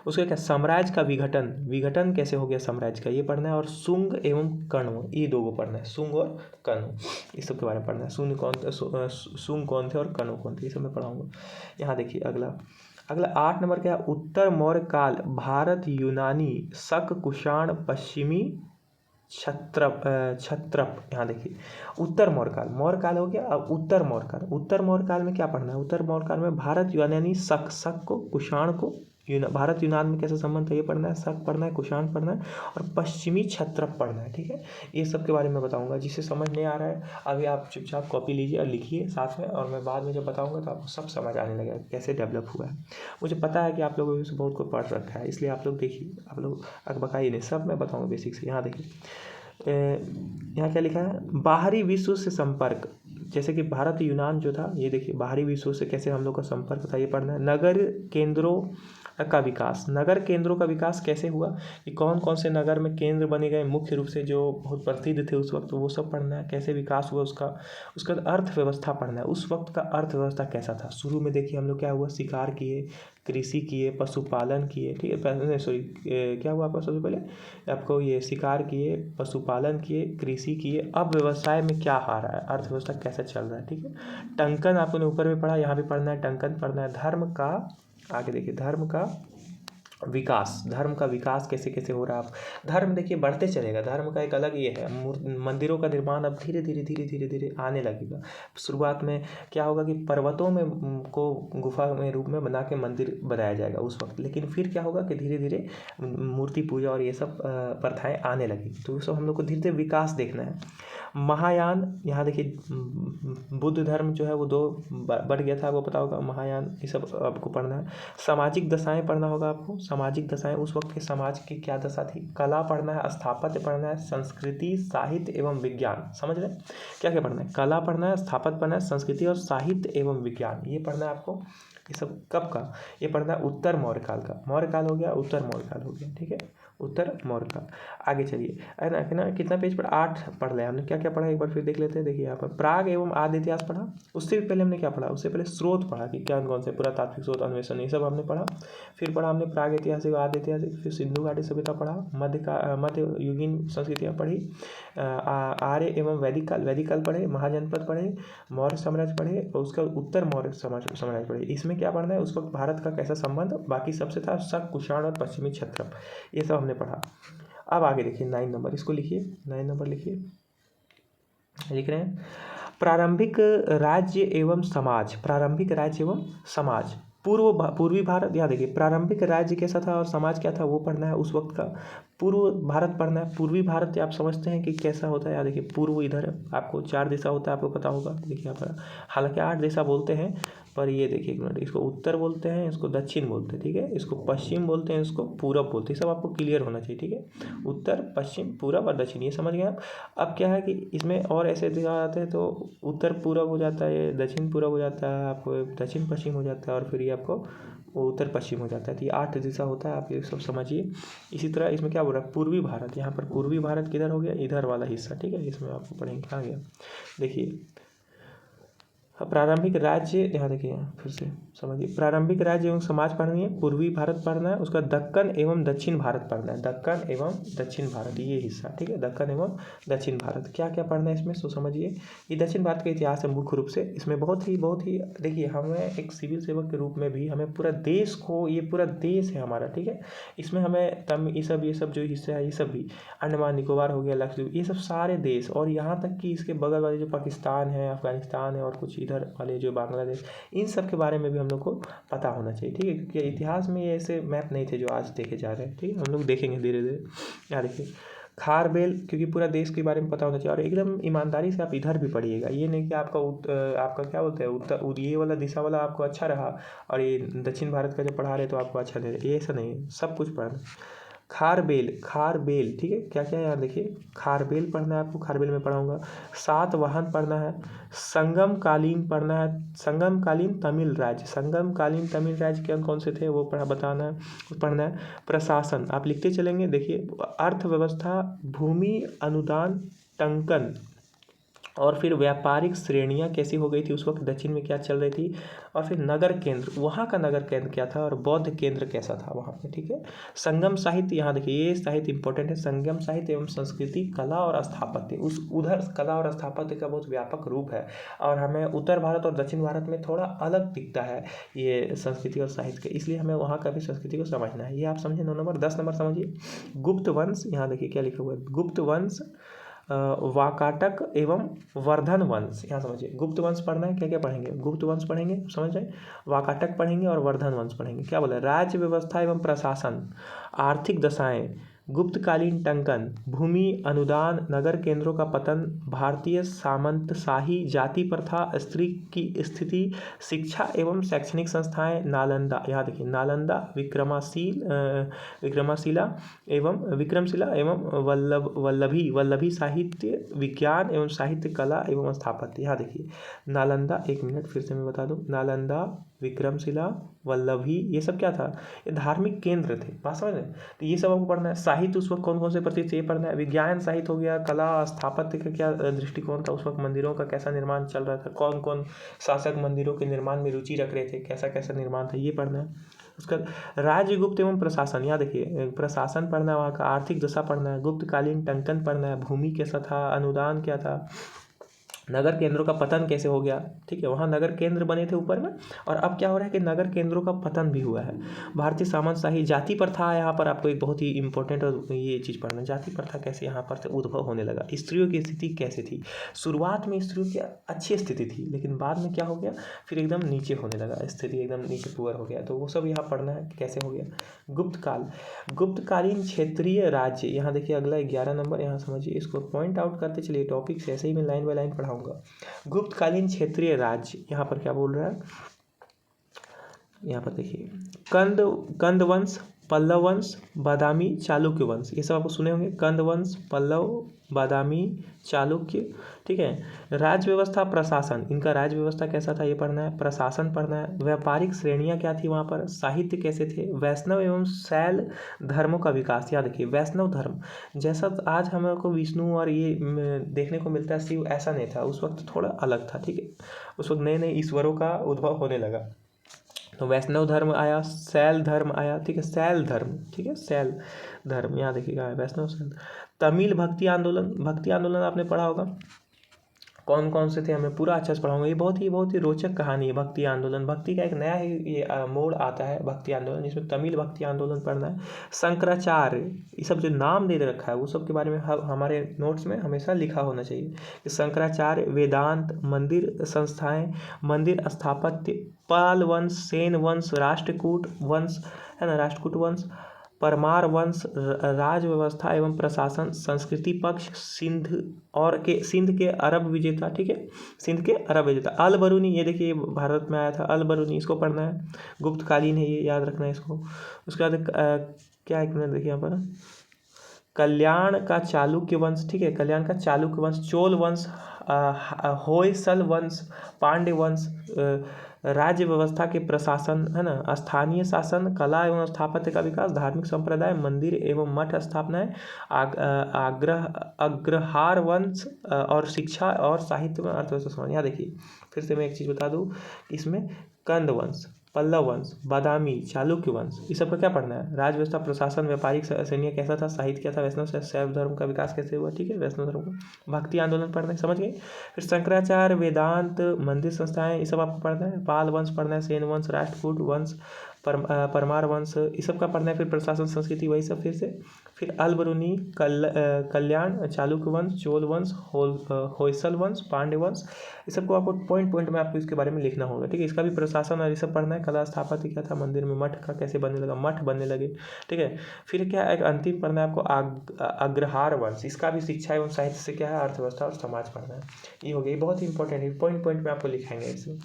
उसके क्या, साम्राज्य का विघटन कैसे हो गया साम्राज्य का, ये पढ़ना है। और शुंग एवं कण्व, ये दो को पढ़ना है, शुंग और कण्व, इस सब के बारे में पढ़ना है। शुंग कौन थे और कण्व कौन थे, ये सब मैं पढ़ाऊँगा। यहाँ देखिए अगला 8 नंबर क्या है, उत्तर मौर्य काल, भारत, यूनानी, शक, कुषाण, पश्चिमी क्षत्रप। यहाँ देखिए उत्तर मौर्य काल हो गया। अब उत्तर मौर्य काल में क्या पढ़ना है, उत्तर मौर्य काल में भारत, यूनानी, शक को, कुषाण को, भारत यूनान में कैसा संबंध था ये पढ़ना है, शक पढ़ना है, कुषाण पढ़ना है और पश्चिमी क्षत्रप पढ़ना है। ठीक है, ये सब के बारे में बताऊंगा। जिसे समझ नहीं आ रहा है अभी आप चुपचाप कॉपी लीजिए और लिखिए साथ में, और मैं बाद में जब बताऊंगा तो आपको सब समझ आने लगेगा कैसे डेवलप हुआ है। मुझे पता है कि आप लोगों से बहुत को पढ़ रखा है, इसलिए आप लोग देखिए, आप लोग अकबकाइए नहीं, सब मैं बताऊँगा बेसिक से। यहाँ देखिए, यहाँ क्या लिखा है, बाहरी विश्व से संपर्क। जैसे कि भारत यूनान जो था, ये देखिए बाहरी विश्व से कैसे हम लोग का संपर्क था, ये पढ़ना है। नगर केंद्रों का विकास, नगर केंद्रों का विकास कैसे हुआ, कि कौन कौन से नगर में केंद्र बने गए मुख्य रूप से जो बहुत प्रसिद्ध थे उस वक्त, वो सब पढ़ना है। कैसे विकास हुआ उसका, उसका अर्थव्यवस्था पढ़ना है, उस वक्त का अर्थव्यवस्था कैसा था। शुरू में देखिए हम लोग क्या हुआ, शिकार किए, कृषि किए, पशुपालन किए। ठीक है, पहले सॉरी क्या हुआ आपका, सबसे पहले आपको ये शिकार किए, पशुपालन किए, कृषि किए। अब व्यवसाय में क्या आ रहा है, अर्थव्यवस्था कैसा चल रहा है। ठीक है, टंकन आपने ऊपर में पढ़ा, यहाँ भी पढ़ना है, टंकन पढ़ना है। धर्म का, आगे देखिए, धर्म का विकास, धर्म का विकास कैसे कैसे हो रहा है। आप धर्म देखिए बढ़ते चलेगा, धर्म का एक अलग ये है। मंदिरों का निर्माण अब धीरे धीरे धीरे धीरे धीरे आने लगेगा। शुरुआत में क्या होगा कि पर्वतों में को गुफा में रूप में बना के मंदिर बनाया जाएगा उस वक्त, लेकिन फिर क्या होगा कि धीरे धीरे मूर्ति पूजा और ये सब प्रथाएं आने लगी। तो सब हम लोग को धीरे धीरे विकास देखना है। महायान, यहाँ देखिए बुद्ध धर्म जो है वो 2 बढ़ गया था, आपको पता होगा। महायान ये सब आपको पढ़ना है। सामाजिक दशाएं पढ़ना होगा आपको, सामाजिक दशाएं उस वक्त के समाज की क्या दशा थी। कला पढ़ना है, स्थापत्य पढ़ना है, संस्कृति, साहित्य एवं विज्ञान। समझ रहे हैं क्या क्या पढ़ना है, कला पढ़ना है, स्थापत्य पढ़ना है, संस्कृति और साहित्य एवं विज्ञान, ये पढ़ना है आपको। ये सब कब का, ये पढ़ना है उत्तर मौर्य काल का। मौर्य काल हो गया, उत्तर मौर्य काल हो गया। ठीक है, उत्तर मौर्य काल। आगे चलिए, है ना, कितना पेज पर, 8 पढ़ लिया हमने। क्या क्या पढ़ा एक बार फिर देख लेते हैं। देखिए यहाँ पर प्राग एवं आदि इतिहास पढ़ा। उससे भी पहले हमने क्या पढ़ा, उससे पहले स्रोत पढ़ा कि क्या कौन से पुरातात्विक स्रोत, अन्वेषण, ये सब हमने पढ़ा। फिर पढ़ा हमने प्राग ऐतिहासिक, आदि ऐतिहासिक, फिर सिंधु घाटी सभ्यता पढ़ा, मध्य युगीन संस्कृतियाँ पढ़ी, आर्य एवं वैदिक काल पढ़े, महाजनपद पढ़े, मौर्य साम्राज्य पढ़े और उसका उत्तर मौर्य साम्राज्य पढ़े। इसमें क्या पढ़ना है, उस वक्त भारत का कैसा संबंध बाकी सबसे था, शक, कुषाण और पश्चिमी क्षत्रप, ये सब हमने पढ़ा। अब आगे देखिए 9 नंबर, इसको लिखिए, 9 नंबर लिखिए, लिख रहे हैं। प्रारंभिक राज्य एवं समाज, प्रारंभिक राज्य एवं समाज, पूर्वी भारत। यहाँ देखिए प्रारंभिक राज्य कैसा था और समाज क्या था वो पढ़ना है उस वक्त का। पूर्व भारत पढ़ना है। पूर्वी भारत आप समझते हैं कि कैसा होता है। यहाँ देखिए पूर्व इधर आपको 4 दिशा होता है, आपको पता होगा। देखिए यहाँ पर हालांकि 8 दिशा बोलते हैं, पर ये देखिए एक मिनट, इसको उत्तर बोलते हैं, इसको दक्षिण बोलते हैं। ठीक है, इसको पश्चिम बोलते हैं, इसको पूरब बोलते हैं। सब आपको क्लियर होना चाहिए। ठीक है, उत्तर, पश्चिम, पूरब और दक्षिण, ये समझ गए आप। अब क्या है कि इसमें और ऐसे दिखा जाते हैं, तो उत्तर पूरब हो जाता है, दक्षिण पूरब हो जाता है, आपको दक्षिण पश्चिम हो जाता है, और फिर ये आपको उत्तर पश्चिम हो जाता है। तो ये 8 दिशा होता है, आप ये सब समझिए। इसी तरह इसमें क्या बोल रहा है, पूर्वी भारत। यहाँ पर पूर्वी भारत किधर हो गया, इधर वाला हिस्सा। ठीक है, इसमें आपको पढ़ेंगे कहाँ गया, देखिए प्रारंभिक राज्य। यहाँ देखिए फिर से समझिए, प्रारंभिक राज्य एवं समाज पढ़नी है, पूर्वी भारत पढ़ना है, उसका दक्कन एवं दक्षिण भारत पढ़ना है, दक्कन एवं दक्षिण भारत, ये हिस्सा। ठीक है, दक्कन एवं दक्षिण भारत क्या क्या पढ़ना है इसमें, सो समझिए। ये दक्षिण भारत का इतिहास है मुख्य रूप से। इसमें बहुत ही देखिए, हमें एक सिविल सेवक के रूप में भी हमें पूरा देश को, ये पूरा देश है हमारा। ठीक है, इसमें हमें ये सब जो हिस्से है, ये सब भी अंडमान निकोबार हो गया, लक्षद्वीप, ये सब सारे देश, और यहाँ तक कि इसके बगल वाले जो पाकिस्तान है, अफगानिस्तान है, और कुछ इधर वाले जो बांग्लादेश, इन सब के बारे में भी हम लोग को पता होना चाहिए। ठीक है, क्योंकि इतिहास में ये ऐसे मैप नहीं थे जो आज देखे जा रहे हैं। ठीक है, हम लोग देखेंगे धीरे धीरे। यहाँ देखिए खारबेल, क्योंकि पूरा देश के बारे में पता होना चाहिए, और एकदम ईमानदारी से आप इधर भी पढ़िएगा। ये नहीं कि आपका क्या बोलते हैं उत्तर, ये वाला दिशा वाला आपको अच्छा रहा और ये दक्षिण भारत का जो पढ़ा रहे तो आपको अच्छा नहीं रहा, ये ऐसा नहीं, सब कुछ पढ़ना। खारबेल, ठीक है, क्या क्या है यहाँ देखिए, खारबेल पढ़ना है आपको, खारबेल में पढ़ाऊंगा। सातवाहन पढ़ना है, संगमकालीन पढ़ना है, संगमकालीन तमिल राज्य कौन कौन से थे वो पढ़ना है। प्रशासन आप लिखते चलेंगे। देखिए अर्थव्यवस्था, भूमि अनुदान, टंकन, और फिर व्यापारिक श्रेणियाँ कैसी हो गई थी उस वक्त, दक्षिण में क्या चल रही थी, और फिर नगर केंद्र, वहाँ का नगर केंद्र क्या था, और बौद्ध केंद्र कैसा था वहाँ पे। ठीक है, संगम साहित्य, यहाँ देखिए ये साहित्य इंपॉर्टेंट है। संगम साहित्य एवं संस्कृति, कला और स्थापत्य, उधर कला और स्थापत्य का बहुत व्यापक रूप है, और हमें उत्तर भारत और दक्षिण भारत में थोड़ा अलग दिखता है ये संस्कृति और साहित्य का, इसलिए हमें वहाँ का भी संस्कृति को समझना है। ये आप समझे 9 नंबर। 10 नंबर समझिए गुप्त वंश। यहाँ देखिए क्या लिखा हुआ है, गुप्त वंश, वाकाटक एवं वर्धन वंश, यहाँ समझिए गुप्त वंश पढ़ना है, क्या क्या पढ़ेंगे, गुप्त वंश पढ़ेंगे, समझ जाए, वाकाटक पढ़ेंगे और वर्धन वंश पढ़ेंगे। क्या बोला, राज्य व्यवस्था एवं प्रशासन, आर्थिक दशाएं, गुप्तकालीन टंकन, भूमि अनुदान, नगर केंद्रों का पतन, भारतीय सामंतशाही, जाति प्रथा, स्त्री की स्थिति, शिक्षा एवं शैक्षणिक संस्थाएं, नालंदा, यहाँ देखिए नालंदा, विक्रमशिला एवं वल्लभी साहित्य विज्ञान एवं साहित्य कला एवं स्थापत्य। यहाँ देखिए नालंदा, 1 मिनट फिर से मैं बता दूँ, नालंदा, विक्रमशिला, वल्लभी, ये सब क्या था, ये धार्मिक केंद्र थे, बात समझ रहे। तो ये सब आपको पढ़ना है। साहित्य उस वक्त कौन कौन से प्रतीक थे ये पढ़ना है। विज्ञान साहित्य हो गया, कला स्थापत्य का क्या दृष्टिकोण था, उस वक्त मंदिरों का कैसा निर्माण चल रहा था, कौन कौन शासक मंदिरों के निर्माण में रुचि रख रहे थे, कैसा कैसा निर्माण था, ये पढ़ना है। उसका राज्य गुप्त एवं प्रशासन, यहाँ देखिए प्रशासन पढ़ना है, वहाँ का आर्थिक दशा पढ़ना है, गुप्तकालीन टंकन पढ़ना है, भूमि कैसा था, अनुदान क्या था, नगर केंद्रों का पतन कैसे हो गया, ठीक है, वहाँ नगर केंद्र बने थे ऊपर में, और अब क्या हो रहा है कि नगर केंद्रों का पतन भी हुआ है। भारतीय सामंतशाही, जाति प्रथा, यहाँ पर आपको एक बहुत ही इंपॉर्टेंट और ये चीज़ पढ़ना है, जाति प्रथा कैसे यहाँ पर से उद्भव होने लगा, स्त्रियों की स्थिति कैसे थी, शुरुआत में स्त्रियों की अच्छी स्थिति थी, लेकिन बाद में क्या हो गया, फिर एकदम नीचे होने लगा, स्थिति एकदम नीचे पुअर हो गया, तो वो सब यहाँ पढ़ना है कैसे हो गया। गुप्तकाल, गुप्तकालीन क्षेत्रीय राज्य, यहाँ देखिए अगला 11 नंबर, यहाँ समझिए, इसको पॉइंट आउट करते चलिए, टॉपिक से ऐसे ही मैं लाइन बाय लाइन पढ़ाऊंगा। गुप्तकालीन क्षेत्रीय राज्य, यहाँ पर क्या बोल रहा है, यहाँ पर देखिए कंद वंश, पल्लव वंश, बादामी, चालुक्य वंश, ये सब आपको सुने होंगे, कंद वंश, पल्लव, बादामी, चालुक्य, ठीक है। राज्य व्यवस्था, प्रशासन, इनका राज्य व्यवस्था कैसा था ये पढ़ना है, प्रशासन पढ़ना है। व्यापारिक श्रेणियां क्या थी वहाँ पर, साहित्य कैसे थे, वैष्णव एवं शैल धर्मों का विकास, याद रखिए वैष्णव धर्म जैसा आज हमको विष्णु और ये देखने को मिलता है शिव, ऐसा नहीं था, उस वक्त थोड़ा अलग था, ठीक है, उस वक्त नए नए ईश्वरों का उद्भव होने लगा, तो वैष्णव धर्म आया, शैल धर्म आया, ठीक है, शैल धर्म, ठीक है, शैल धर्म, यहाँ देखिएगा वैष्णव शैल। तमिल भक्ति आंदोलन आपने पढ़ा होगा, कौन कौन से थे हमें पूरा अच्छे से पढ़ाऊंगा, ये बहुत ही रोचक कहानी है भक्ति आंदोलन, भक्ति का एक नया ही ये मोड़ आता है भक्ति आंदोलन, जिसमें तमिल भक्ति आंदोलन पढ़ना है। शंकराचार्य, ये सब जो नाम दे रखा है वो सब के बारे में हमारे नोट्स में हमेशा लिखा होना चाहिए कि शंकराचार्य, वेदांत, मंदिर संस्थाएं, मंदिर स्थापत्य, पाल वंश, सेन वंश, राष्ट्रकूट वंश है ना, राष्ट्रकूट वंश, परमार वंश, राज व्यवस्था एवं प्रशासन, संस्कृति पक्ष, सिंध के अरब विजेता, ठीक है, सिंध के अरब विजेता, अल बरूनी, ये देखिए भारत में आया था अल बरूनी, इसको पढ़ना है, गुप्तकालीन है ये, याद रखना है इसको। उसके बाद क्या, एक मिनट देखिए यहाँ पर, कल्याण का चालुक्य वंश, ठीक है, कल्याण का चालुक्य वंश, चोल वंश, होयसल वंश, पांड्य वंश, राज्य व्यवस्था के प्रशासन है ना, स्थानीय शासन, कला एवं स्थापत्य का विकास, धार्मिक संप्रदाय, मंदिर एवं मठ स्थापनाएं, अग्रहार वंश और शिक्षा और साहित्य में अर्थव्यवस्था समाज। यहाँ देखिए फिर से मैं एक चीज़ बता दूँ, इसमें कंद वंश, पल्लव वंश, बादामी, चालुक्य वंश, इस सब का क्या पढ़ना है, राज व्यवस्था, प्रशासन, व्यापारिक श्रेणियाँ कैसा था, साहित्य क्या था, वैष्णव शैव धर्म का विकास कैसे हुआ, ठीक है, वैष्णव धर्म का, भक्ति आंदोलन पढ़ना है, समझ गए। फिर शंकराचार्य, वेदांत, मंदिर संस्थाएं, ये सब आपको पढ़ना है। पाल वंश पढ़ना है, सेन वंश, राष्ट्रकूट वंश, परमार वंश, ये सब का पढ़ना है। फिर प्रशासन, संस्कृति, वही सब फिर अल बरूनी, कल्याण, चालुक्य वंश, चोल वंश, होयसल वंश, पांड्य वंश, ये सबको आपको पॉइंट में आपको इसके बारे में लिखना होगा, ठीक है। इसका भी प्रशासन और ये सब पढ़ना है। कला स्थापत्य क्या था, मंदिर में मठ का कैसे बनने लगा, मठ बनने लगे, ठीक है। फिर क्या एक अंतिम पढ़ना है आपको, अग्रहार वंश, इसका भी शिक्षा एवं साहित्य से क्या है, अर्थव्यवस्था और समाज पढ़ना है। ये हो गया, बहुत ही इंपॉर्टेंट है, पॉइंट में आपको लिखाएंगे इसे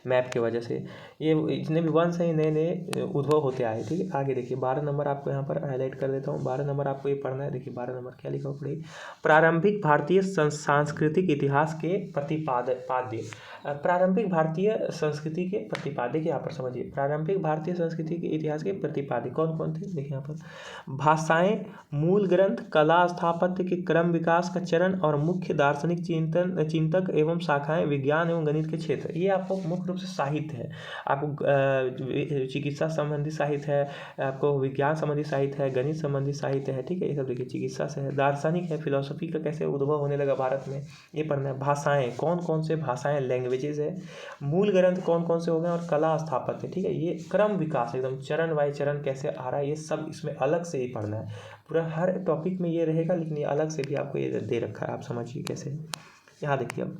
मैप की वजह से। ये जितने भी वंश हैं नए नए उद्भव होते आए, ठीक है। आगे देखिए 12 नंबर आपको यहाँ पर हाईलाइट कर देता हूँ। 12 नंबर आपको ये पढ़ना है। देखिए 12 नंबर क्या लिखा हुआ पढ़िए, प्रारंभिक भारतीय सांस्कृतिक इतिहास के प्रतिपाद्य। प्रारंभिक भारतीय संस्कृति के प्रतिपाद्य के यहाँ पर समझिए, प्रारंभिक भारतीय संस्कृति के इतिहास के प्रतिपाद्य कौन कौन थे, देखिए यहाँ पर भाषाएं, मूल ग्रंथ, कला स्थापत्य के क्रम विकास का चरण और मुख्य दार्शनिक चिंतक एवं शाखाएं, विज्ञान एवं गणित के क्षेत्र। ये आपको मुख्य रूप से साहित्य है, आपको चिकित्सा संबंधी साहित्य है, आपको विज्ञान संबंधी साहित्य है, गणित संबंधी साहित्य है, ठीक है, ये सब देखिए। चिकित्सा से है, दार्शनिक है, फिलोसफी का कैसे उद्भव होने लगा भारत में, ये पढ़ना है। भाषाएं, कौन कौन से भाषाएं, लैंग्वेजेस है, मूल ग्रंथ कौन कौन से हो गए, और कला स्थापत्य, ठीक है। ये क्रम विकास एकदम चरण बाय चरण कैसे आ रहा है, ये सब इसमें अलग से ही पढ़ना है। पूरा हर टॉपिक में ये रहेगा, लेकिन ये अलग से भी आपको ये दे रखा है, आप समझिए कैसे। यहाँ देखिए, अब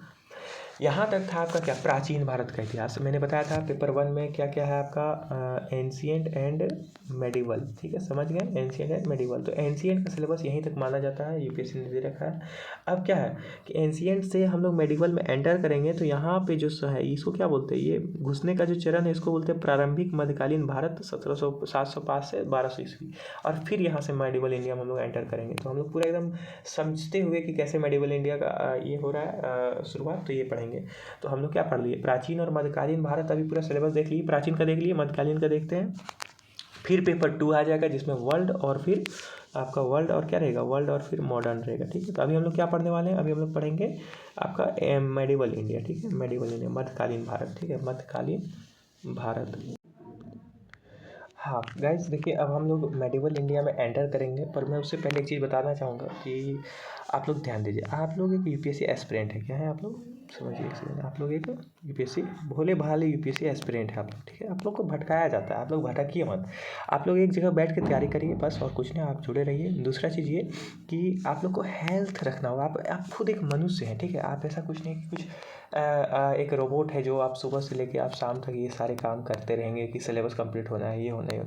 यहाँ तक था आपका क्या, प्राचीन भारत का इतिहास। मैंने बताया था पेपर 1 में क्या क्या है आपका, एंशिएंट एंड मेडिवल, ठीक है, समझ गए, एंशिएंट एंड मेडिवल। तो एंशिएंट का सिलेबस यहीं तक माना जाता है, यूपीएससी ने दे रखा है। अब क्या है कि एंशिएंट से हम लोग मेडिवल में एंटर करेंगे, तो यहाँ पे जो है इसको क्या बोलते हैं, ये घुसने का जो चरण है इसको बोलते हैं प्रारंभिक मध्यकालीन भारत 705 से 1200 ईस्वी। और फिर यहाँ से मेडिवल इंडिया में हम लोग एंटर करेंगे। तो हम लोग पूरा एकदम समझते हुए कि कैसे मेडिवल इंडिया का ये हो रहा है शुरुआत, तो ये पढ़ेंगे। तो हम लोग क्या पढ़ लिए, प्राचीन और मध्यकालीन भारत, अभी पूरा सिलेबस देख लिए, प्राचीन का देख लिए, मध्यकालीन का देखते हैं। फिर पेपर 2 आ जाएगा जिसमें वर्ल्ड, और फिर आपका वर्ल्ड और क्या रहेगा, वर्ल्ड और फिर मॉडर्न रहेगा, ठीक है। तो अभी हम लोग क्या पढ़ने वाले हैं, अभी हम लोग पढ़ेंगे आपका मेडिवल इंडिया, ठीक है, मेडिवल इंडिया, मध्यकालीन भारत, ठीक है, मध्यकालीन भारत। हाँ गाइस देखिए, अब हम लोग मेडिवल इंडिया में एंटर करेंगे, पर मैं उससे पहले एक चीज़ बताना चाहूँगा कि आप लोग ध्यान दीजिए। आप लोग एक यूपीएससी एस्पिरेंट है, क्या है आप लोग, समझिए एक सेकंड, आप लोग एक यूपीएससी भोले भाले यूपीएससी एस्पिरेंट है आप लोग, ठीक है। आप लोग को भटकाया जाता है, आप लोग भटकिए मत, आप लोग एक जगह बैठ के तैयारी करिए बस, और कुछ नहीं, आप जुड़े रहिए। दूसरा चीज़ ये कि आप लोग को हेल्थ रखना होगा, आप खुद एक मनुष्य हैं, ठीक है। आप ऐसा कुछ नहीं कि कुछ एक रोबोट है जो आप सुबह से लेके आप शाम तक ये सारे काम करते रहेंगे कि सिलेबस कंप्लीट होना है, ये होना है।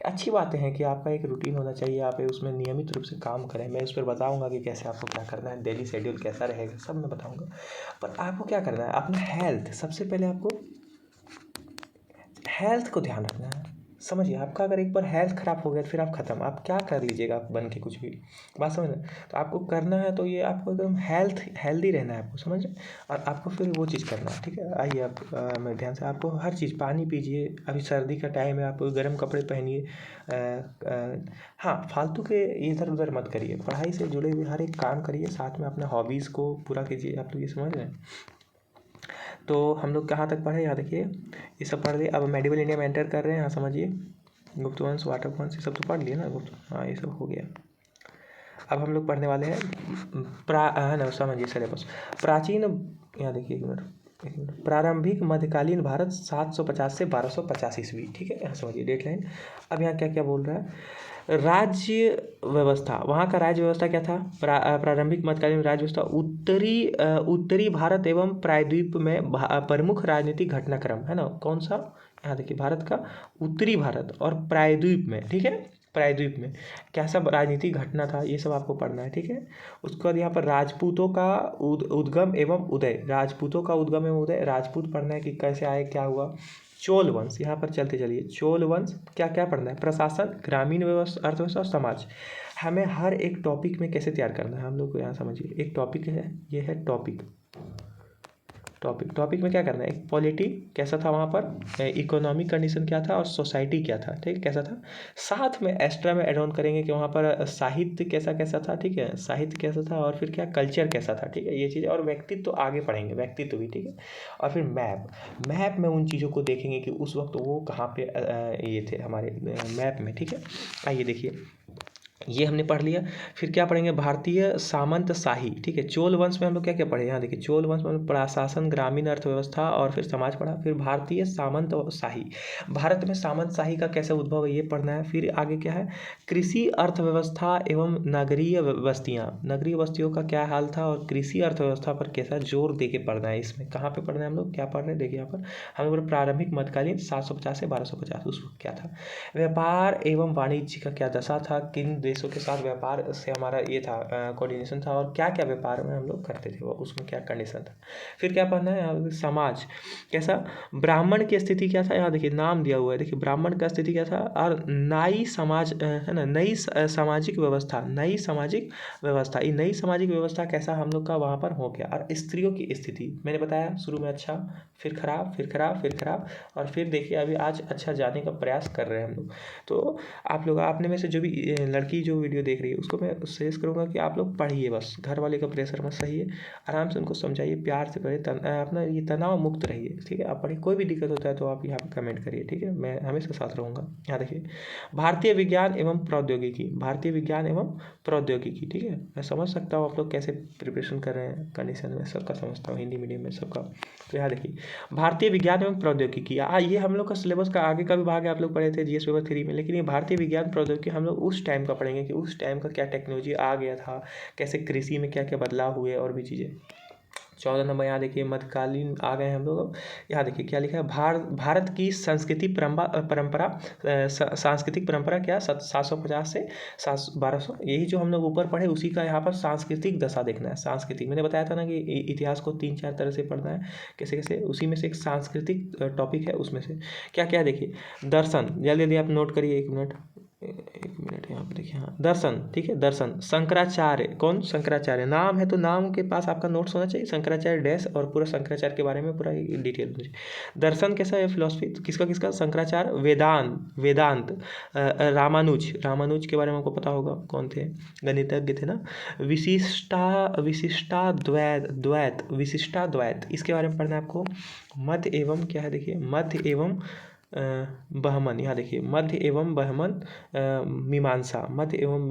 अच्छी बातें हैं कि आपका एक रूटीन होना चाहिए, आप उसमें नियमित रूप से काम करें। मैं उस पर बताऊंगा कि कैसे आपको क्या करना है, डेली शेड्यूल कैसा रहेगा, सब मैं बताऊंगा। पर आपको क्या करना है, अपना हेल्थ, सबसे पहले आपको हेल्थ को ध्यान रखना है, समझिए। आपका अगर एक बार हेल्थ ख़राब हो गया तो फिर आप ख़त्म, आप क्या कर लीजिएगा आप बन के कुछ भी, बात समझ रहे। तो आपको करना है तो ये आपको एकदम हेल्दी रहना है, आपको समझ रहे, और आपको फिर वो चीज़ करना है, ठीक है। आइए आप मैं ध्यान से, आपको हर चीज़, पानी पीजिए, अभी सर्दी का टाइम है, आप गर्म कपड़े पहनिए। हाँ, फालतू के इधर उधर मत करिए, पढ़ाई से जुड़े हुए हर एक काम करिए, साथ में अपने हॉबीज़ को पूरा कीजिए, आप लोग ये समझ रहे हैं। तो हम लोग कहाँ तक पढ़े, यहाँ देखिए, ये सब पढ़ लिए। अब मेडिवल इंडिया में एंटर कर रहे हैं, यहाँ समझिए, गुप्त वंश, वाटर वंश, ये सब तो पढ़ लिए ना, गुप्त, हाँ ये सब हो गया। अब हम लोग पढ़ने वाले हैं है ना, समझिए सिलेबस। प्राचीन, यहाँ देखिए एक मिनट, प्रारंभिक मध्यकालीन भारत 750 से 1250 ईस्वी, ठीक है, यहाँ समझिए डेट लाइन। अब यहाँ क्या क्या बोल रहा है, राज्य व्यवस्था, वहाँ का राज्य व्यवस्था क्या था, प्रारंभिक मध्यकालीन राज्य व्यवस्था, उत्तरी भारत एवं प्रायद्वीप में प्रमुख राजनीतिक घटनाक्रम, है ना, कौन सा, यहाँ देखिए, भारत का उत्तरी भारत और प्रायद्वीप में, ठीक है, प्रायद्वीप में क्या सब राजनीतिक घटना था, ये सब आपको पढ़ना है, ठीक है। उसके बाद यहाँ पर राजपूतों का उद्गम एवं उदय, राजपूतों का उद्गम एवं उदय, राजपूत पढ़ना है कि कैसे आए, क्या हुआ। चोल वंश, यहाँ पर चलते चलिए, चोल वंश क्या क्या पढ़ना है, प्रशासन, ग्रामीण व्यवस्था, अर्थव्यवस्था और समाज। हमें हर एक टॉपिक में कैसे तैयार करना है, हम लोग को यहाँ समझिए, एक टॉपिक है, ये है टॉपिक में क्या करना है, एक पॉलिटी कैसा था वहाँ पर, इकोनॉमिक कंडीशन क्या था, और सोसाइटी क्या था, ठीक है, कैसा था। साथ में एक्स्ट्रा में एड ऑन करेंगे कि वहाँ पर साहित्य कैसा कैसा था, ठीक है, साहित्य कैसा था, और फिर क्या कल्चर कैसा था, ठीक है, ये चीज़, और व्यक्तित्व तो आगे पढ़ेंगे, व्यक्तित्व भी, ठीक है। और फिर मैप में उन चीज़ों को देखेंगे कि उस वक्त वो कहाँ पे ये थे हमारे मैप में, ठीक है। आइए देखिए, ये हमने पढ़ लिया। फिर क्या पढ़ेंगे, भारतीय सामंत शाही, ठीक है। चोल वंश में हम लोग क्या क्या पढ़े, यहाँ देखिए, चोल वंश में प्रशासन, ग्रामीण अर्थव्यवस्था और फिर समाज पढ़ा। फिर भारतीय सामंत शाही, भारत में सामंत शाही का कैसे उद्भव है ये पढ़ना है। फिर आगे क्या है, कृषि अर्थव्यवस्था एवं नगरीय बस्तियाँ, नगरीय बस्तियों का क्या हाल था, और कृषि अर्थव्यवस्था पर कैसा जोर दे के पढ़ना है। इसमें कहाँ पे पढ़ना है, हम लोग क्या पढ़ रहे हैं, देखिए यहाँ पर हम लोग प्रारंभिक मध्यकालीन 750 से 1250, उस वक्त क्या था। व्यापार एवं वाणिज्य का क्या दशा था, किन देशों के साथ व्यापार से हमारा ये था कोऑर्डिनेशन था, और क्या क्या व्यापार में हम लोग करते थे, वो उसमें क्या कंडीशन था। फिर क्या पढ़ना है, समाज कैसा, ब्राह्मण की स्थिति क्या था, यहाँ देखिए नाम दिया हुआ है, देखिए ब्राह्मण का स्थिति क्या था, और नई समाज है ना, नई सामाजिक व्यवस्था, नई सामाजिक व्यवस्था, ये नई सामाजिक व्यवस्था कैसा हम लोग का वहाँ पर हो गया। और स्त्रियों की स्थिति मैंने बताया शुरू में, अच्छा, फिर खराब, फिर खराब, फिर खराब, और फिर देखिए अभी आज अच्छा जाने का प्रयास कर रहे हैं हम लोग। तो आप लोग, आपने में से जो भी लड़की लड़की जो वीडियो देख रही है उसको मैं सजेस्ट करूँगा कि आप लोग पढ़िए, बस घर वाले का प्रेशर मत सहिए, आराम से उनको समझाइए, प्यार से पढ़िए, अपना ये तनाव मुक्त रहिए, ठीक है। आप पढ़िए, कोई भी दिक्कत होता है तो आप यहाँ पे कमेंट करिए, ठीक है, मैं हमेशा साथ रहूँगा। यहाँ देखिए, भारतीय विज्ञान एवं प्रौद्योगिकी, भारतीय विज्ञान एवं प्रौद्योगिकी, ठीक है। मैं समझ सकता हूँ आप लोग कैसे प्रिपरेशन कर रहे हैं कंडीशन में, सबका समझता हूँ, हिंदी मीडियम में सबका। तो यहाँ देखिए, भारतीय विज्ञान एवं प्रौद्योगिकी, ये हम लोग का सिलेबस का आगे का विभाग है, आप लोग पढ़े थे जीएस पेपर 3 में, लेकिन ये भारतीय विज्ञान प्रौद्योगिकी हम लोग उस टाइम का पढ़ेंगे कि उस टाइम का क्या टेक्नोलॉजी आ गया था, कैसे कृषि में क्या क्या बदलाव हुए और भी चीज़ें। 14 नंबर यहाँ देखिए, मध्यकालीन आ गए हम लोग। यहाँ देखिए क्या लिखा है, भारत की संस्कृति परंपरा, सांस्कृतिक परंपरा क्या, 750 से 1200, यही जो हम लोग ऊपर पढ़े उसी का यहाँ पर सांस्कृतिक दशा देखना है। सांस्कृतिक मैंने बताया था ना कि इतिहास को 3-4 तरह से पढ़ना है, कैसे कैसे, उसी में से एक सांस्कृतिक टॉपिक है, उसमें से क्या क्या देखिए, दर्शन, जल्दी जल्दी आप नोट करिए, एक मिनट यहाँ पे देखिए, हाँ दर्शन, ठीक है, दर्शन, शंकराचार्य, कौन, शंकराचार्य नाम है तो नाम के पास आपका नोट्स होना चाहिए, शंकराचार्य डैश, और पूरा शंकराचार्य के बारे में पूरा डिटेल मुझे। दर्शन कैसा है, फिलोसफी, किसका किसका, शंकराचार्य, वेदांत, रामानुज के बारे में आपको पता होगा, कौन थे, गणितज्ञ थे ना। विशिष्टाद्वैत, इसके बारे में पढ़ना है आपको। मध्य एवं क्या है देखिए, मध्य एवं बहमन, यहाँ देखिए, मध्य एवं बहमन मीमांसा, मध्य एवं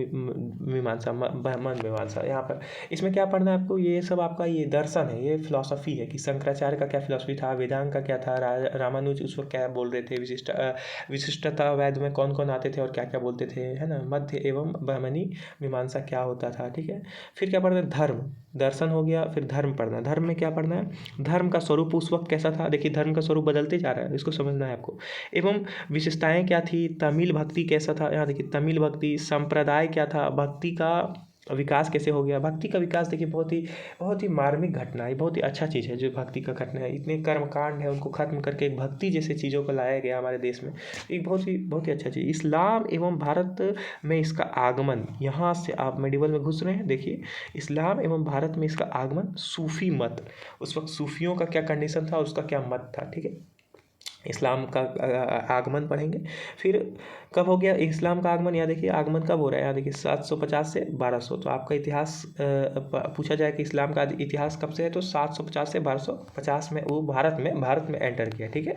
मीमांसा, बहमन मीमांसा, यहाँ पर इसमें क्या पढ़ना है आपको, ये सब आपका ये दर्शन है, ये फिलॉसफी है कि शंकराचार्य का क्या फिलॉसफी था, वेदांत का क्या था, रामानुज उस वक्त क्या बोल रहे थे, विशिष्टतावाद में कौन कौन आते थे और क्या क्या बोलते थे, है ना। मध्य एवं बहमनी मीमांसा क्या होता था, ठीक है। फिर क्या पढ़ना है, धर्म, दर्शन हो गया, फिर धर्म पढ़ना, धर्म में क्या पढ़ना है, धर्म का स्वरूप उस वक्त कैसा था, देखिए धर्म का स्वरूप बदलते जा रहा है, इसको समझना है आपको। एवं विशेषताएं क्या थी, तमिल भक्ति कैसा था, यहाँ देखिए तमिल भक्ति, संप्रदाय क्या था, भक्ति का विकास कैसे हो गया। भक्ति का विकास देखिए बहुत ही मार्मिक घटना है, बहुत ही अच्छा चीज़ है जो भक्ति का घटना है, इतने कर्मकांड है उनको खत्म करके भक्ति जैसे चीज़ों को लाया गया हमारे देश में, एक बहुत ही अच्छा चीज़। इस्लाम एवं भारत में इसका आगमन, यहाँ से आप मेडिवल में घुस रहे हैं, देखिए इस्लाम एवं भारत में इसका आगमन, सूफी मत, उस वक्त सूफियों का क्या कंडीशन था, उसका क्या मत था, ठीक है। इस्लाम का आगमन पढ़ेंगे। फिर कब हो गया इस्लाम का आगमन, यहाँ देखिए आगमन कब हो रहा है, यहाँ देखिए 750 से 1200, तो आपका इतिहास पूछा जाए कि इस्लाम का इतिहास कब से है, तो 750 से 1250 में वो भारत में एंटर किया, ठीक है,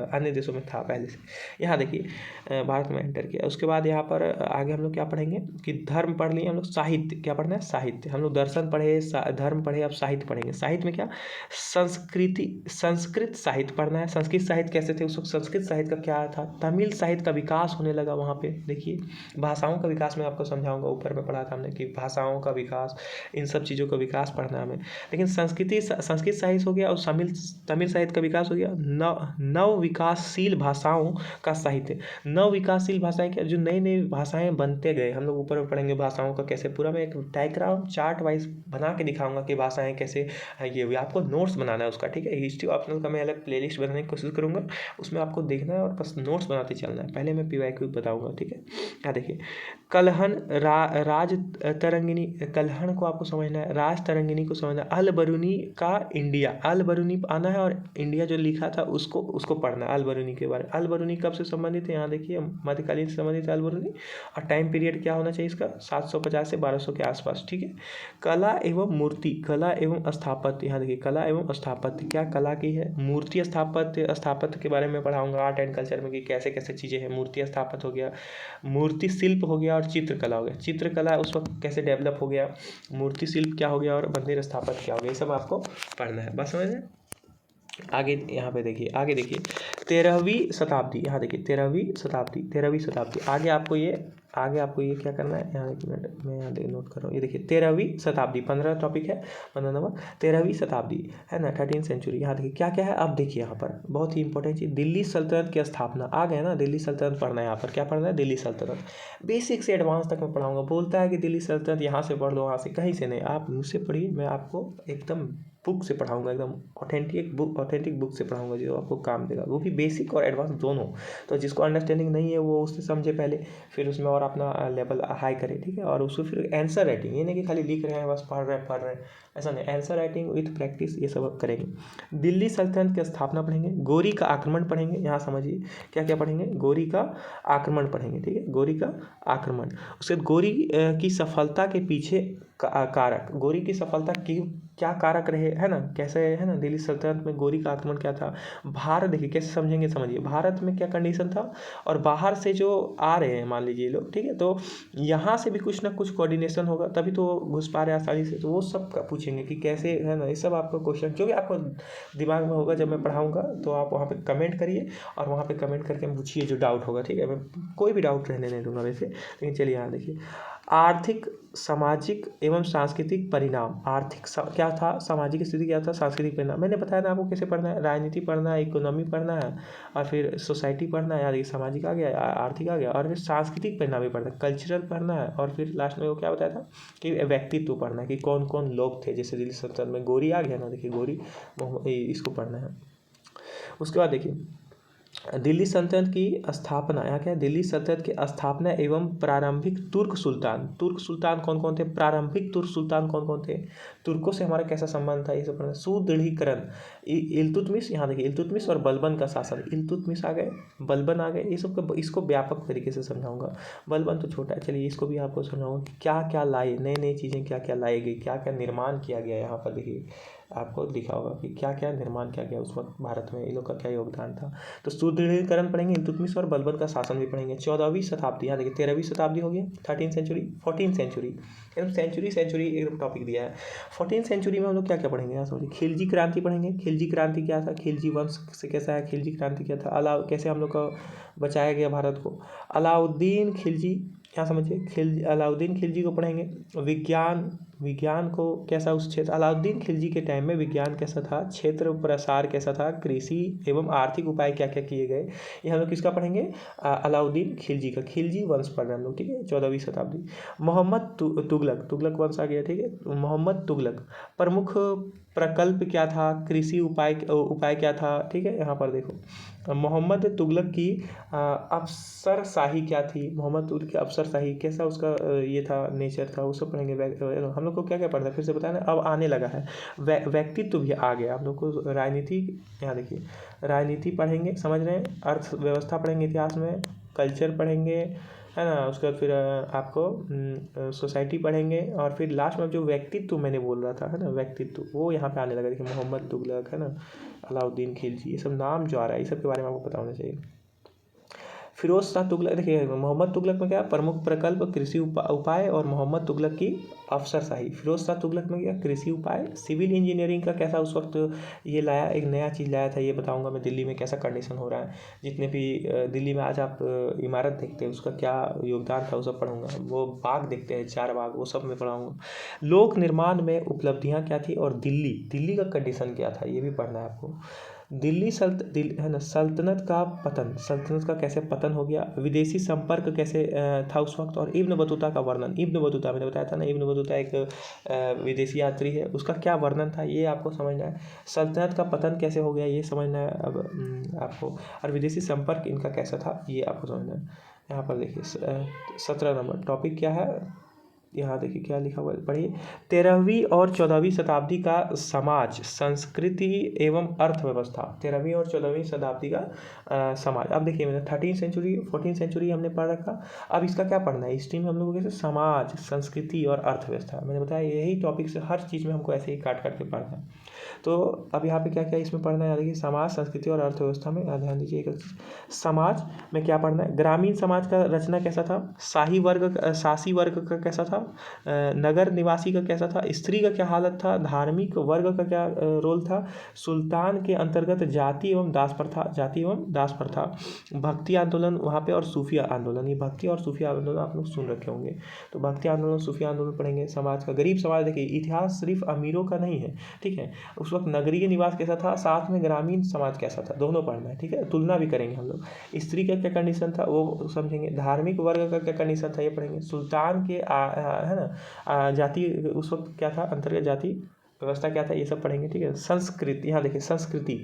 अन्य देशों में था पहले से। यहाँ देखिए भारत में एंटर किया। उसके बाद यहाँ पर आगे हम लोग क्या पढ़ेंगे कि धर्म पढ़ लिए हम लोग, साहित्य क्या पढ़ना है, साहित्य, हम लोग दर्शन पढ़े, धर्म पढ़े, अब साहित्य पढ़ेंगे। साहित्य में क्या, संस्कृत साहित्य पढ़ना है। संस्कृत साहित्य कैसे थे उस वक्त, संस्कृत साहित्य का क्या था, तमिल साहित्य का विकास होने लगा वहाँ पे, देखिए भाषाओं का विकास मैं आपको समझाऊंगा, ऊपर में पढ़ा था हमने कि भाषाओं का विकास, इन सब चीज़ों का विकास पढ़ना हमें। लेकिन संस्कृत साहित्य हो गया और तमिल साहित्य का विकास हो गया। नव विकासशील भाषाओं का साहित्य, नव विकासशील भाषाएं क्या, जो नई नई भाषाएं बनते गए, हम लोग ऊपर में पढ़ेंगे भाषाओं का कैसे, पूरा मैं एक डायग्राम चार्ट वाइज बना के दिखाऊंगा कि भाषाएं कैसे, ये आपको नोट्स बनाना है उसका, ठीक है। हिस्ट्री ऑप्शनल का मैं अलग प्लेलिस्ट बनाने की कोशिश करूँगा, उसमें आपको देखना है और बस नोट्स बनाते चलना है। पहले मैं PYQ बताऊंगा, ठीक है। यहाँ देखिए कलहन, राज तरंगिनी, कलहन को आपको समझना है, राज तरंगिनी को समझना है। अल बरूनी का इंडिया, अल बरूनी आना है और इंडिया जो लिखा था उसको पढ़ना है, अल बरूनी के बारे में। अल बरूनी कब से संबंधित है, यहाँ देखिए मध्यकालीन से संबंधित है अल बरूनी, और टाइम पीरियड क्या होना चाहिए इसका, 750 से 1200 के आसपास, ठीक है। कला एवं मूर्ति, कला एवं स्थापत्य, यहाँ देखिए कला एवं स्थापत्य, क्या कला की है, मूर्ति स्थापत्य के बारे में पढ़ाऊंगा आर्ट एंड कल्चर में कि कैसे कैसे चीज़ें हैं। मूर्ति स्थापत्य हो गया, मूर्ति शिल्प हो गया, और चित्रकला हो गया। चित्रकला उस वक्त कैसे डेवलप हो गया, मूर्ति शिल्प क्या हो गया, और मंदिर स्थापत्य क्या हो गया, ये सब आपको पढ़ना है, बस समझ में। आगे यहाँ पे देखिए, आगे देखिए 13वीं शताब्दी, यहाँ देखिए 13वीं शताब्दी, आगे आपको ये क्या करना है, यहाँ एक मिनट मैं यहाँ नोट कर रहा हूँ, ये देखिए 13वीं शताब्दी, 15 टॉपिक है, 15 नंबर 13वीं शताब्दी है ना, 13th सेंचुरी। यहाँ देखिए क्या क्या है, अब देखिए यहाँ पर बहुत ही इंपॉर्टेंट चीज़, दिल्ली सल्तनत की स्थापना, आ गए ना, दिल्ली सल्तनत पढ़ना है यहाँ पर, क्या पढ़ना है, दिल्ली सल्तनत, बेसिक से एडवांस तक मैं पढ़ाऊँगा। बोलता है कि दिल्ली सल्तनत यहाँ से पढ़ लो, वहाँ से, कहीं से नहीं, आप मुझसे पढ़िए, मैं आपको एकदम बुक से पढ़ाऊंगा, एकदम ऑथेंटिक बुक से पढ़ाऊंगा जो आपको काम देगा, वो भी बेसिक और एडवांस दोनों। तो जिसको अंडरस्टैंडिंग नहीं है वो उससे समझे पहले, फिर उसमें और अपना लेवल हाई करें, ठीक है। और उसको फिर आंसर राइटिंग, ये नहीं कि खाली लिख रहे हैं बस, पढ़ रहे हैं, ऐसा नहीं, आंसर राइटिंग विथ प्रैक्टिस ये सब करेंगे। दिल्ली सल्तनत की स्थापना पढ़ेंगे, गोरी का आक्रमण पढ़ेंगे। यहाँ समझिए क्या क्या पढ़ेंगे, गोरी का आक्रमण पढ़ेंगे, ठीक है, गोरी का आक्रमण। उसके बाद गोरी की सफलता के पीछे कारक, गोरी की सफलता की क्या कारक रहे, है ना, कैसे, है ना, दिल्ली सल्तनत में गोरी का आक्रमण क्या था। भारत देखिए कैसे समझेंगे, समझिए भारत में क्या कंडीशन था, और बाहर से जो आ रहे हैं मान लीजिए लोग, ठीक है, तो यहाँ से भी कुछ ना कुछ कोऑर्डिनेशन होगा तभी तो घुस पा रहे आसानी से, तो वो सब का पूछेंगे कि कैसे, है ना, ये सब आपको क्वेश्चन जो भी आपको दिमाग में होगा जब मैं पढ़ाऊँगा तो आप वहाँ पे कमेंट करिए, और वहाँ पे कमेंट करके पूछिए जो डाउट होगा, ठीक है। मैं कोई भी डाउट रहने नहीं दूंगा वैसे, लेकिन चलिए यहाँ देखिए, आर्थिक सामाजिक एवं सांस्कृतिक परिणाम। क्या था, सामाजिक स्थिति क्या था, सांस्कृतिक परिणाम मैंने बताया ना आपको कैसे पढ़ना है, राजनीति पढ़ना है, इकोनॉमी पढ़ना है, और फिर सोसाइटी पढ़ना है, यार ये सामाजिक आ गया, आर्थिक आ गया, और फिर सांस्कृतिक परिणाम भी पढ़ना है, कल्चरल पढ़ना है, और फिर लास्ट में वो क्या बताया था कि व्यक्तित्व पढ़ना है कि कौन कौन लोग थे, जैसे दिल्ली सल्तनत में गोरी आ गया ना, देखिए गोरी, इसको पढ़ना है। उसके बाद देखिए दिल्ली सल्तनत की स्थापना, यहाँ क्या है, दिल्ली सल्तनत की स्थापना एवं प्रारंभिक तुर्क सुल्तान कौन कौन थे, प्रारंभिक तुर्क सुल्तान कौन कौन थे, तुर्कों से हमारा कैसा संबंध था, ये सब पढ़ना। सुदृढ़ीकरण, इल्तुतमिश, यहाँ देखिए इल्तुतमिश और बलबन का शासन, इल्तुतमिश आ गए, बलबन आ गए, ये सब इसको व्यापक तरीके से समझाऊंगा। बलबन तो छोटा है, चलिए इसको भी आपको समझाऊंगा कि क्या क्या लाए, नई नई चीज़ें क्या क्या लाई गई, क्या क्या निर्माण किया गया। यहाँ पर देखिए आपको लिखा होगा कि क्या क्या निर्माण किया गया उस वक्त भारत में, इन लोग का क्या योगदान था। तो सुदृढ़ीकरण पढ़ेंगे, इल्तुतमिश और बलबन का शासन भी पढ़ेंगे। 14वीं शताब्दी, यहाँ देखिए 13वीं शताब्दी हो गया, 13th सेंचुरी, 14th सेंचुरी, एकदम सेंचुरी एकदम टॉपिक दिया है। 14th सेंचुरी में हम लोग क्या क्या पढ़ेंगे, यहाँ समझिए, खिलजी क्रांति पढ़ेंगे। खिलजी क्रांति क्या था, खिलजी वंश से कैसा है, खिलजी क्रांति क्या था, कैसे हम लोग का बचाया गया भारत को। अलाउद्दीन खिलजी, यहाँ समझिए अलाउद्दीन खिलजी को पढ़ेंगे। विज्ञान को कैसा उस क्षेत्र, अलाउद्दीन खिलजी के टाइम में विज्ञान कैसा था, क्षेत्र प्रसार कैसा था, कृषि एवं आर्थिक उपाय क्या क्या किए गए, ये हम लोग किसका पढ़ेंगे, अलाउद्दीन खिलजी का, खिलजी वंश पढ़ रहे हैं हम लोग, ठीक है। 14वीं शताब्दी। मोहम्मद तुगलक वंश आ गया, ठीक है। मोहम्मद तुगलक प्रमुख प्रकल्प क्या था, कृषि उपाय क्या था, ठीक है। यहाँ पर देखो मोहम्मद तुगलक की अफसरशाही क्या थी, मोहम्मद तुगलक की अफसरशाही कैसा उसका ये था, नेचर था, वो सब पढ़ेंगे। हम लोग को क्या क्या पढ़ना है फिर से बताया ना, अब आने लगा है, व्यक्तित्व भी आ गया हम लोग को। राजनीति, यहाँ देखिए राजनीति पढ़ेंगे, समझ रहे हैं, अर्थव्यवस्था पढ़ेंगे, इतिहास में कल्चर पढ़ेंगे, है ना। उसके बाद फिर आपको सोसाइटी पढ़ेंगे, और फिर लास्ट में जो व्यक्तित्व मैंने बोल रहा था, है ना, व्यक्तित्व वो यहाँ पे आने लगा। देखिए मोहम्मद तुगलक, है ना, अलाउद्दीन खिलजी, ये सब नाम जो आ रहा है, ये सब के बारे में आपको पता होना चाहिए। फिरोज शाह तुगलक, देखिए मोहम्मद तुगलक में क्या, प्रमुख प्रकल्प कृषि उपाय, और मोहम्मद तुगलक की अफसरशाही। फिरोज शाह तुगलक में क्या, कृषि उपाय, सिविल इंजीनियरिंग का कैसा उस वक्त ये लाया, एक नया चीज़ लाया था, ये बताऊंगा मैं, दिल्ली में कैसा कंडीशन हो रहा है, जितने भी दिल्ली में आज आप इमारत देखते हैं उसका क्या योगदान था, वो सब पढ़ूंगा। वो बाग देखते हैं, 4 बाग, वो सब मैं पढ़ाऊँगा। लोक निर्माण में उपलब्धियाँ क्या थी, और दिल्ली का कंडीशन क्या था, ये भी पढ़ना है आपको। है ना, सल्तनत का कैसे पतन हो गया, विदेशी संपर्क कैसे था उस वक्त, और इब्न बतूता का वर्णन। इब्न बतूता मैंने बताया था ना, इब्न बतूता एक विदेशी यात्री है, उसका क्या वर्णन था ये आपको समझना है। सल्तनत का पतन कैसे हो गया ये समझना है अब आपको, और विदेशी संपर्क इनका कैसा था ये आपको समझना है। यहाँ पर देखिए 17 नंबर टॉपिक क्या है, यहाँ देखिए क्या लिखा हुआ है, पढ़िए। 13वीं और 14वीं शताब्दी का समाज, संस्कृति एवं अर्थव्यवस्था। 13वीं और 14वीं शताब्दी का समाज। अब देखिए मैंने 13th सेंचुरी 14th सेंचुरी हमने पढ़ रखा, अब इसका क्या पढ़ना है, हिस्ट्री में हम लोगों को कैसे समाज, संस्कृति और अर्थव्यवस्था। मैंने बताया यही टॉपिक से हर चीज़ में हमको ऐसे ही काट के पढ़ना है। तो अब यहाँ पे क्या क्या इसमें पढ़ना है, देखिए समाज, संस्कृति और अर्थव्यवस्था में ध्यान दीजिए एक चीज़। समाज में क्या पढ़ना है, ग्रामीण समाज का रचना कैसा था, शासी वर्ग का कैसा था, नगर निवासी का कैसा था, स्त्री का क्या हालत था, धार्मिक वर्ग का क्या रोल था, सुल्तान के अंतर्गत जाति एवं दास प्रथा, भक्ति आंदोलन वहाँ पे, और सूफी आंदोलन। ये भक्ति और सूफी आंदोलन आप लोग सुन रखे होंगे, तो भक्ति आंदोलन, सूफी आंदोलन पढ़ेंगे। समाज का, गरीब समाज, देखिए इतिहास सिर्फ अमीरों का नहीं है, ठीक है। उस वक्त नगरीय निवास कैसा था, साथ में ग्रामीण समाज कैसा था, दोनों पढ़ना है, ठीक है। तुलना भी करेंगे हम लोग। स्त्री का क्या कंडीशन था वो समझेंगे, धार्मिक वर्ग का क्या कंडीशन था ये पढ़ेंगे, सुल्तान के है ना जाति उस वक्त क्या था, अंतर्गत जाति व्यवस्था क्या था, ये सब पढ़ेंगे, ठीक है। संस्कृति, यहाँ देखिए संस्कृति,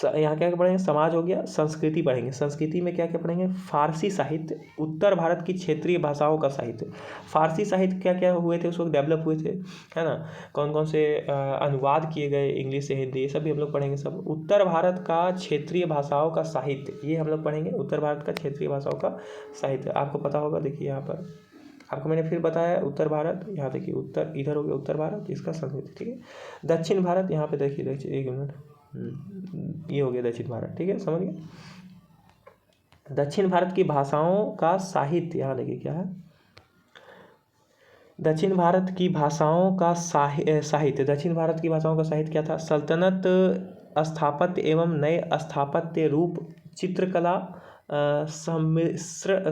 यहाँ क्या क्या पढ़ेंगे, समाज हो गया, संस्कृति पढ़ेंगे। संस्कृति में क्या क्या पढ़ेंगे, फारसी साहित्य, उत्तर भारत की क्षेत्रीय भाषाओं का साहित्य। फारसी साहित्य क्या क्या हुए थे उस वक्त, डेवलप हुए थे, है ना, कौन कौन से अनुवाद किए गए इंग्लिश से हिंदी, ये सब भी हम लोग पढ़ेंगे सब। उत्तर भारत का क्षेत्रीय भाषाओं का साहित्य, ये हम लोग पढ़ेंगे, उत्तर भारत का क्षेत्रीय भाषाओं का साहित्य। आपको पता होगा, देखिए यहाँ पर आपको मैंने फिर बताया, उत्तर भारत, यहाँ देखिए उत्तर, इधर हो गया उत्तर भारत, इसका संस्कृति, ठीक है। दक्षिण भारत, यहाँ पे देखिए, एक मिनट, ये हो गया दक्षिण भारत, ठीक है, समझ गए। दक्षिण भारत की भाषाओं का साहित्य, यहाँ देखिए क्या है, दक्षिण भारत की भाषाओं का साहित्य। दक्षिण भारत की भाषाओं का साहित्य क्या था, सल्तनत स्थापत्य एवं नए स्थापत्य रूप, चित्रकला, सम्मिश्र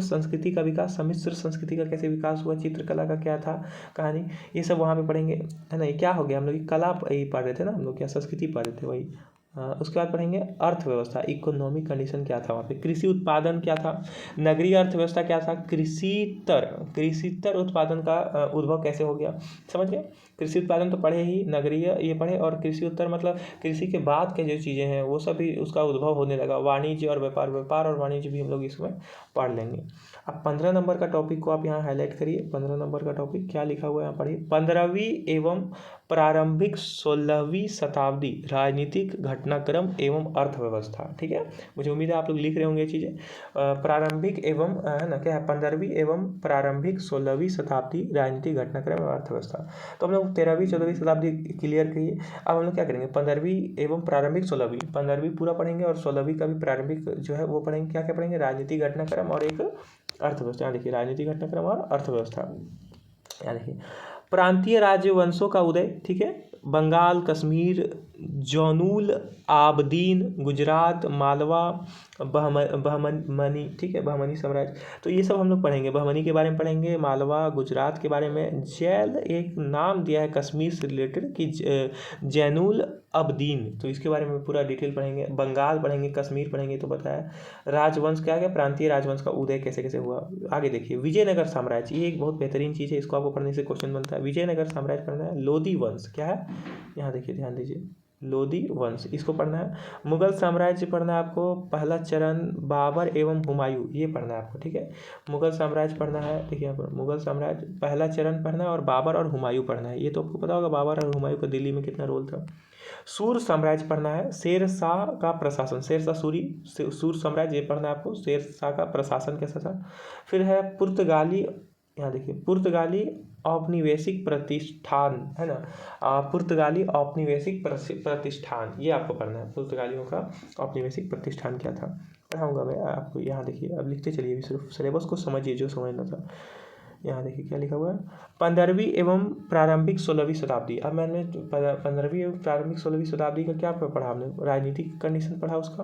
संस्कृति का विकास। सम्मिश्र संस्कृति का कैसे विकास हुआ, चित्रकला का क्या था कहानी, ये सब वहाँ पे पढ़ेंगे, है ना। ये क्या हो गया, हम लोग कला ये पढ़ रहे थे ना, हम लोग क्या संस्कृति पढ़ रहे थे वही। उसके बाद पढ़ेंगे अर्थव्यवस्था, इकोनॉमिक कंडीशन क्या था वहाँ पे, कृषि उत्पादन क्या था, नगरीय अर्थव्यवस्था क्या था, कृषितर उत्पादन का उद्भव कैसे हो गया, समझ गए। कृषि उत्पादन तो पढ़े ही, नगरीय ये पढ़े, और कृषि उत्तर मतलब कृषि के बाद के जो चीज़ें हैं वो सब भी उसका उद्भव होने लगा। वाणिज्य और व्यापार और वाणिज्य भी हम लोग इसमें पढ़ लेंगे। अब 15 नंबर का टॉपिक को आप यहाँ हाईलाइट करिए। 15 नंबर का टॉपिक क्या लिखा हुआ है यहाँ पढ़िए, 15वीं एवं प्रारंभिक 16वीं शताब्दी राजनीतिक घटनाक्रम एवं अर्थव्यवस्था, ठीक है। मुझे उम्मीद है आप लोग लिख रहे होंगे ये चीज़ें। प्रारंभिक एवं, है ना, क्या है, 15वीं एवं प्रारंभिक 16वीं शताब्दी राजनीतिक घटनाक्रम एवं अर्थव्यवस्था। तो हम लोग 13वीं 14वीं शताब्दी क्लियर करिए। अब हम लोग क्या करेंगे, 15वीं एवं प्रारंभिक 16वीं, 15वीं पूरा पढ़ेंगे और 16वीं का भी प्रारंभिक जो है वो पढ़ेंगे। क्या क्या पढ़ेंगे, राजनीतिक घटनाक्रम और एक अर्थव्यवस्था। यहाँ देखिए राजनीतिक घटनाक्रम और अर्थव्यवस्था। यहाँ देखिए प्रांतीय राज्यवंशों का उदय, ठीक है, बंगाल, कश्मीर, जौनुल आबदीन, गुजरात, मालवा, बहमनी, ठीक है, बहमनी साम्राज्य। तो ये सब हम लोग पढ़ेंगे, बहमनी के बारे में पढ़ेंगे, मालवा, गुजरात के बारे में। जैल एक नाम दिया है कश्मीर से रिलेटेड कि जैनुल अबदीन, तो इसके बारे में पूरा डिटेल पढ़ेंगे। बंगाल पढ़ेंगे, कश्मीर पढ़ेंगे, तो बताया। राजवंश क्या है, प्रांतीय राजवंश का उदय कैसे कैसे हुआ। आगे देखिए विजयनगर साम्राज्य, ये एक बहुत बेहतरीन चीज़ है, इसको आपको पढ़ने से क्वेश्चन बनता है। विजयनगर साम्राज्य पढ़ना है। लोधी वंश क्या है, यहाँ देखिए ध्यान दीजिए, लोधी वंश, इसको पढ़ना है। मुगल साम्राज्य पढ़ना है आपको, पहला चरण बाबर एवं हुमायूं, ये पढ़ना है आपको, ठीक है। मुगल साम्राज्य पढ़ना है, देखिए यहाँ पर मुगल साम्राज्य पहला चरण पढ़ना है, और बाबर और हुमायूं पढ़ना है। ये तो आपको पता होगा बाबर और हुमायूं का दिल्ली में कितना रोल था। सूर साम्राज्य पढ़ना है, शेर शाह का प्रशासन, शेर शाह सूरी, सूर साम्राज्य ये पढ़ना है आपको, शेर शाह का प्रशासन कैसा था। फिर है पुर्तगाली, यहाँ देखिए पुर्तगाली औपनिवेशिक प्रतिष्ठान, है ना, पुर्तगाली औपनिवेशिक प्रतिष्ठान, ये आपको पढ़ना है। पुर्तगालियों का औपनिवेशिक प्रतिष्ठान क्या था, पढ़ाऊंगा मैं आपको। यहाँ देखिए अब लिखते चलिए, सिर्फ सिलेबस को समझिए जो समझना था। यहाँ देखिए क्या लिखा हुआ है, 15वीं एवं प्रारंभिक 16वीं शताब्दी। अब मैंने 15वीं एवं प्रारंभिक 16वीं शताब्दी का क्या पढ़ा हमने, राजनीतिक कंडीशन पढ़ा, उसका